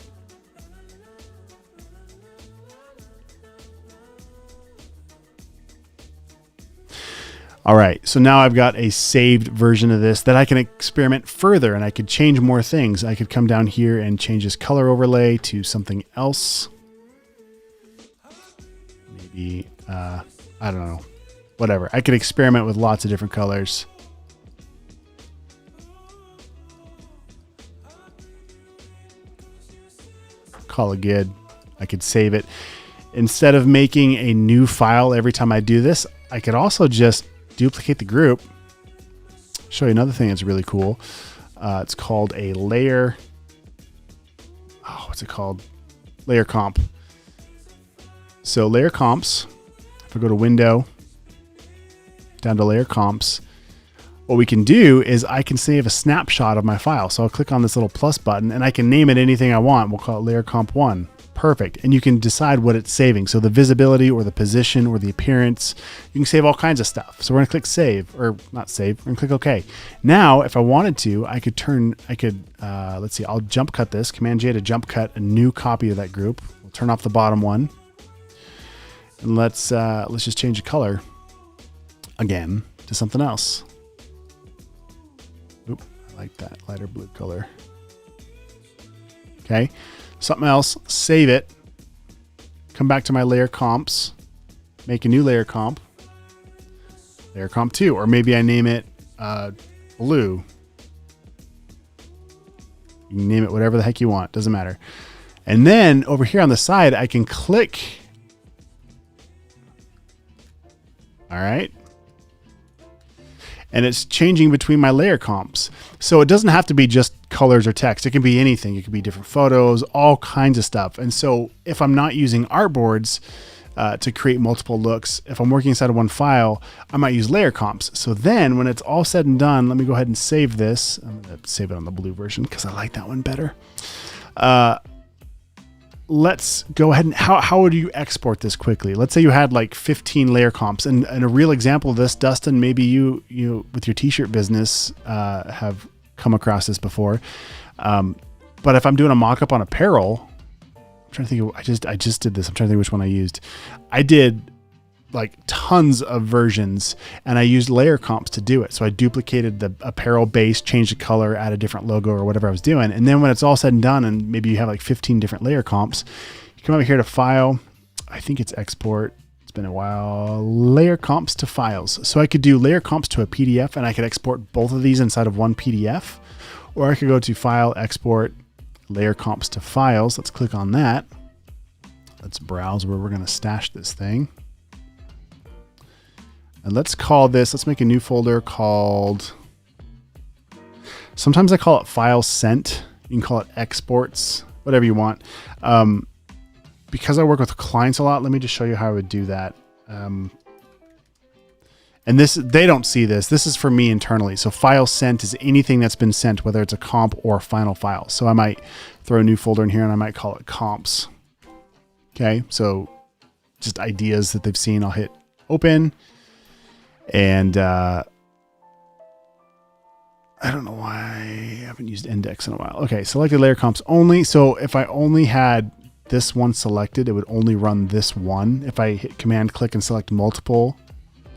All right, so now I've got a saved version of this that I can experiment further, and I could change more things. I could come down here and change this color overlay to something else. Maybe, I don't know, whatever. I could experiment with lots of different colors. Call it good. I could save it. Instead of making a new file every time I do this, I could also just duplicate the group. Show you another thing that's really cool. It's called a layer. Oh, what's it called? Layer comp. So layer comps, if I go to window, down to layer comps, what we can do is I can save a snapshot of my file. So I'll click on this little plus button and I can name it anything I want. We'll call it layer comp 1. Perfect. And you can decide what it's saving. So the visibility or the position or the appearance, you can save all kinds of stuff. So we're going to click save, or not save. We're going to click OK. Now, if I wanted to, let's see, I'll jump cut this, Command J to jump cut a new copy of that group. We'll turn off the bottom one. And let's just change the color again to something else. Oop, I like that lighter blue color. Okay. Something else, save it, come back to my layer comps, make a new layer comp 2, or maybe I name it blue. You can name it whatever the heck you want, doesn't matter. And then over here on the side, I can click. All right. And it's changing between my layer comps. So it doesn't have to be just colors or text. It can be anything. It could be different photos, all kinds of stuff. And so if I'm not using artboards to create multiple looks, if I'm working inside of one file, I might use layer comps. So then when it's all said and done, let me go ahead and save this. I'm going to save it on the blue version because I like that one better. Let's go ahead and how would you export this quickly? Let's say you had like 15 layer comps, and a real example of this, Dustin, maybe you with your t-shirt business have come across this before. But if I'm doing a mock-up on apparel, I'm trying to think of, I just did this. I'm trying to think which one I used. I did like tons of versions and I used layer comps to do it. So I duplicated the apparel base, changed the color, add a different logo or whatever I was doing. And then when it's all said and done, and maybe you have like 15 different layer comps, you come over here to file. I think it's export. It's been a while. Layer comps to files. So I could do layer comps to a PDF and I could export both of these inside of one PDF, or I could go to file, export, layer comps to files. Let's click on that. Let's browse where we're going to stash this thing. And let's call this, let's make a new folder called, sometimes I call it file sent. You can call it exports, whatever you want. Because I work with clients a lot, let me just show you how I would do that. And this, they don't see this. This is for me internally. So file sent is anything that's been sent, whether it's a comp or a final file. So I might throw a new folder in here and I might call it comps. Okay. So just ideas that they've seen. I'll hit open. And I don't know why I haven't used index in a while. Okay, selected layer comps only. So if I only had this one selected, it would only run this one. If I hit command click and select multiple,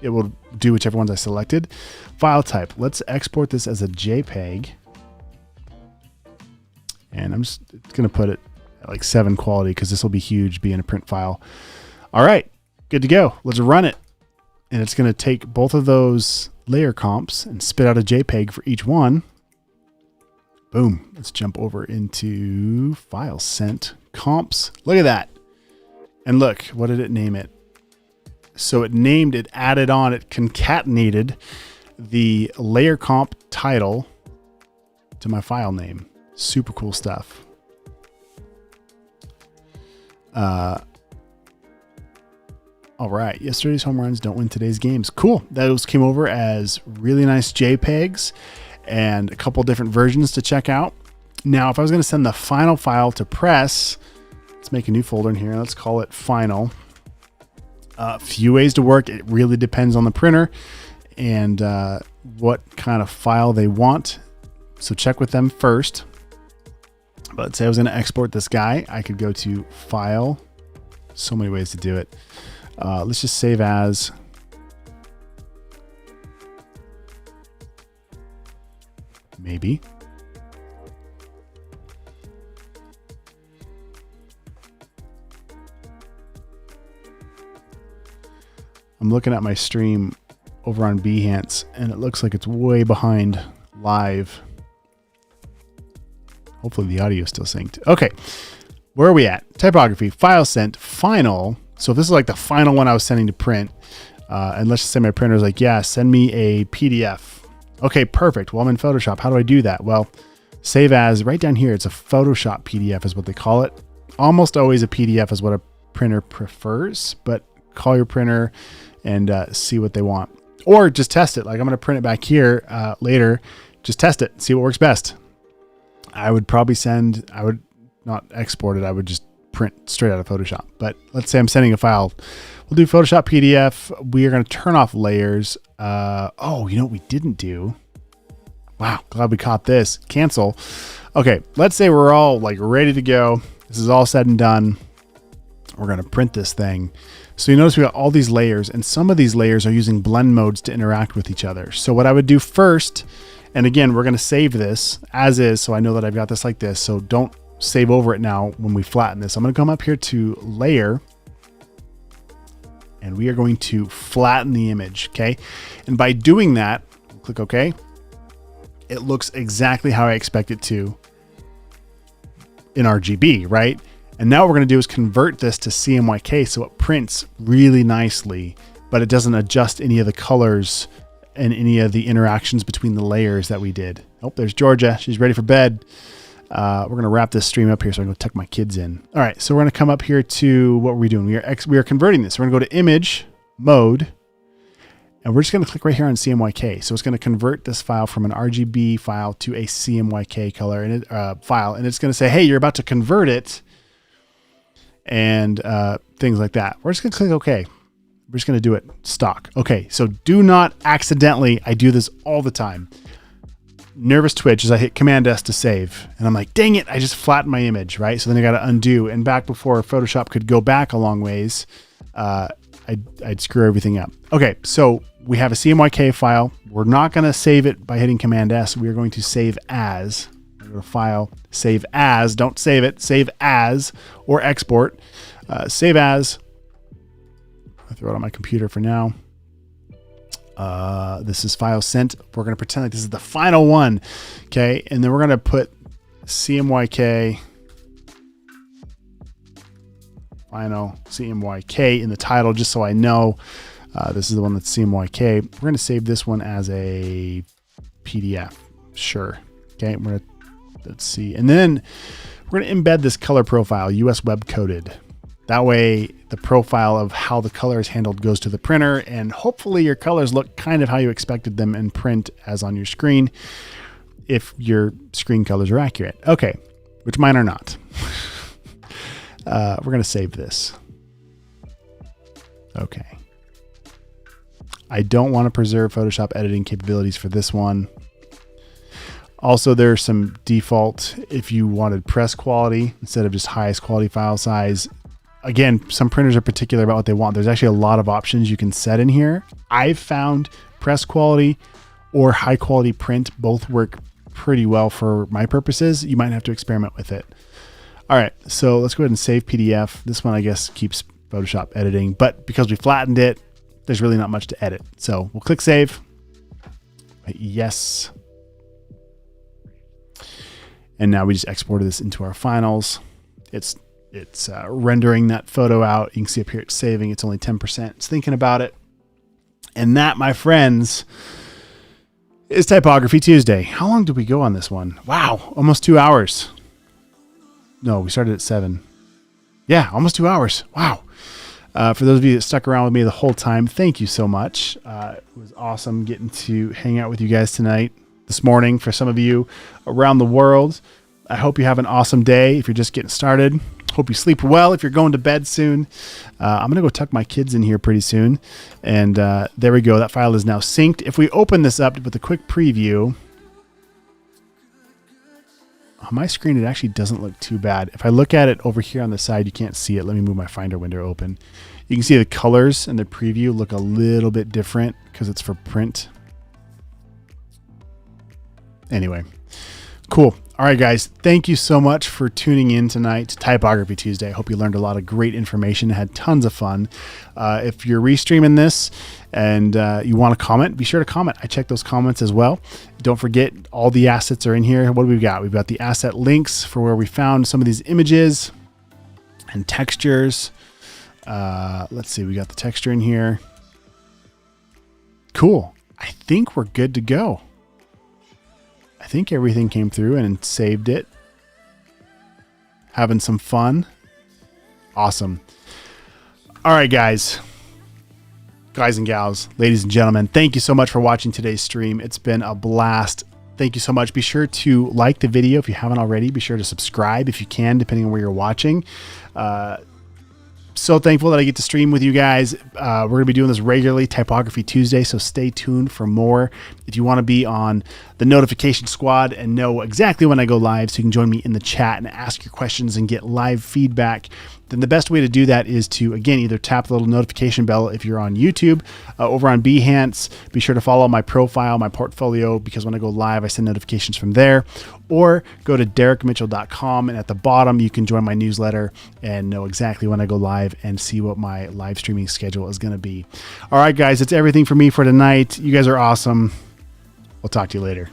it will do whichever ones I selected. File type. Let's export this as a JPEG. And I'm just going to put it at like 7 quality because this will be huge being a print file. All right, good to go. Let's run it. And it's going to take both of those layer comps and spit out a JPEG for each one. Boom. Let's jump over into file sent comps. Look at that. And look, what did it name it? So it named it, added on, it concatenated the layer comp title to my file name. Super cool stuff. All right, yesterday's home runs don't win today's games. Cool. Those came over as really nice JPEGs and a couple different versions to check out. Now, if I was going to send the final file to press, let's make a new folder in here. Let's call it final. A few ways to work. It really depends on the printer and what kind of file they want. So check with them first. But let's say I was going to export this guy. I could go to file. So many ways to do it. Let's just save as. Maybe. I'm looking at my stream over on Behance, and it looks like it's way behind live. Hopefully the audio is still synced. Okay, where are we at? Typography, file sent, final. So if this is like the final one I was sending to print, and let's just say my printer is like, yeah, send me a PDF. Okay, perfect. Well, I'm in Photoshop. How do I do that? Well, save as, right down here, it's a Photoshop PDF is what they call it. Almost always a PDF is what a printer prefers, but call your printer and see what they want. Or just test it. Like I'm going to print it back here later. Just test it. See what works best. I would probably I would not export it. I would just print straight out of Photoshop. But let's say I'm sending a file. We'll do Photoshop PDF. We are going to turn off layers. Oh, you know what we didn't do? Wow, glad we caught this. Cancel. Okay, let's say we're all like ready to go. This is all said and done. We're going to print this thing. So you notice we got all these layers, and some of these layers are using blend modes to interact with each other. So what I would do first, and again, we're going to save this as is, so I know that I've got this like this. So don't save over it now when we flatten this. I'm going to come up here to layer, and we are going to flatten the image. Okay. And by doing that, click OK. It looks exactly how I expect it to in RGB, right? And now what we're going to do is convert this to CMYK so it prints really nicely, but it doesn't adjust any of the colors and any of the interactions between the layers that we did. Oh, there's Georgia. She's ready for bed. We're going to wrap this stream up here so I can go tuck my kids in. All right, so we're going to come up here to what were we doing? We are converting this. We're going to go to image mode, and we're just going to click right here on CMYK. So it's going to convert this file from an RGB file to a CMYK color and file, and it's going to say, hey, you're about to convert it, and things like that. We're just going to click OK. We're just going to do it stock. Okay, so do not accidentally, I do this all the time, nervous twitch as I hit Command S to save. And I'm like, dang it, I just flattened my image, right? So then I got to undo. And back before Photoshop could go back a long ways, I'd screw everything up. Okay, so we have a CMYK file. We're not going to save it by hitting Command S. We are going to save as. Go to File, Save As. Don't save it. Save as or export. Save as. I'll throw it on my computer for now. This is file sent. We're going to pretend like this is the final one. Okay. And then we're going to put CMYK, final CMYK in the title, just so I know this is the one that's CMYK. We're going to save this one as a PDF. Sure. Okay. Let's see. And then we're going to embed this color profile, US web coded. That way the profile of how the color is handled goes to the printer, and hopefully your colors look kind of how you expected them in print as on your screen, if your screen colors are accurate. Okay, which mine are not. We're going to save this. Okay. I don't want to preserve Photoshop editing capabilities for this one. Also, there's some default, if you wanted press quality instead of just highest quality file size. Again, some printers are particular about what they want. There's actually a lot of options you can set in here. I've found press quality or high quality print both work pretty well for my purposes. You might have to experiment with it. All right, so let's go ahead and save PDF. This one, I guess, keeps Photoshop editing, but because we flattened it, there's really not much to edit. So we'll click save. Yes. And now we just exported this into our finals. It's rendering that photo out. You can see up here it's saving. It's only 10%. It's thinking about it. And that, my friends, is Typography Tuesday. How long did we go on this one? Wow, almost 2 hours. No, we started at 7. Yeah, almost 2 hours. Wow. For those of you that stuck around with me the whole time, thank you so much. It was awesome getting to hang out with you guys tonight, this morning, for some of you around the world. I hope you have an awesome day if you're just getting started. Hope you sleep well if you're going to bed soon. I'm going to go tuck my kids in here pretty soon. And there we go. That file is now synced. If we open this up with a quick preview, on my screen, it actually doesn't look too bad. If I look at it over here on the side, you can't see it. Let me move my Finder window open. You can see the colors in the preview look a little bit different because it's for print. Anyway, cool. All right, guys, thank you so much for tuning in tonight to Typography Tuesday. I hope you learned a lot of great information, had tons of fun. If you're restreaming this and you want to comment, be sure to comment. I check those comments as well. Don't forget, all the assets are in here. What do we got? We've got the asset links for where we found some of these images and textures. Let's see, we got the texture in here. Cool. I think we're good to go. I think everything came through and saved it. Having some fun. Awesome. All right, guys and gals, ladies and gentlemen, thank you so much for watching today's stream. It's been a blast. Thank you so much. Be sure to like the video if you haven't already. Be sure to subscribe if you can, depending on where you're watching. So thankful that I get to stream with you guys. We're going to be doing this regularly, Typography Tuesday, so stay tuned for more. If you want to be on the notification squad and know exactly when I go live, so you can join me in the chat and ask your questions and get live feedback, then the best way to do that is to, again, either tap the little notification bell if you're on YouTube, over on Behance. Be sure to follow my profile, my portfolio, because when I go live, I send notifications from there. Or go to derrickmitchell.com, and at the bottom, you can join my newsletter and know exactly when I go live and see what my live streaming schedule is going to be. All right, guys, that's everything for me for tonight. You guys are awesome. We'll talk to you later.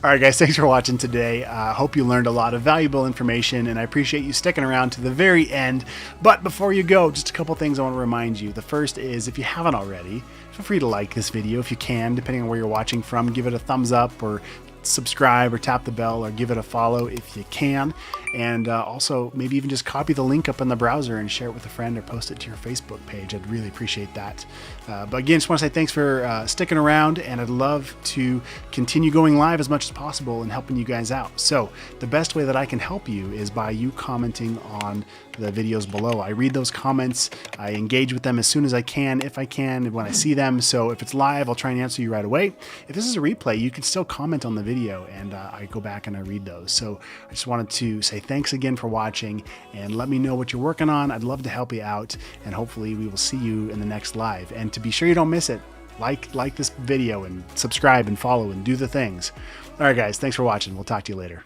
All right, guys, thanks for watching today. I hope you learned a lot of valuable information, and I appreciate you sticking around to the very end. But before you go, just a couple things I want to remind you. The first is, if you haven't already, feel free to like this video if you can, depending on where you're watching from. Give it a thumbs up, or subscribe, or tap the bell, or give it a follow if you can. And also maybe even just copy the link up in the browser and share it with a friend, or post it to your Facebook page. I'd really appreciate that. But again, just want to say thanks for sticking around, and I'd love to continue going live as much as possible and helping you guys out. So the best way that I can help you is by you commenting on the videos below. I read those comments. I engage with them as soon as I can, if I can, when I see them. So if it's live, I'll try and answer you right away. If this is a replay, you can still comment on the video, and I go back and I read those. So I just wanted to say thanks again for watching, and let me know what you're working on. I'd love to help you out, and hopefully we will see you in the next live. And to be sure you don't miss it, like this video and subscribe and follow and do the things. All right, guys, thanks for watching. We'll talk to you later.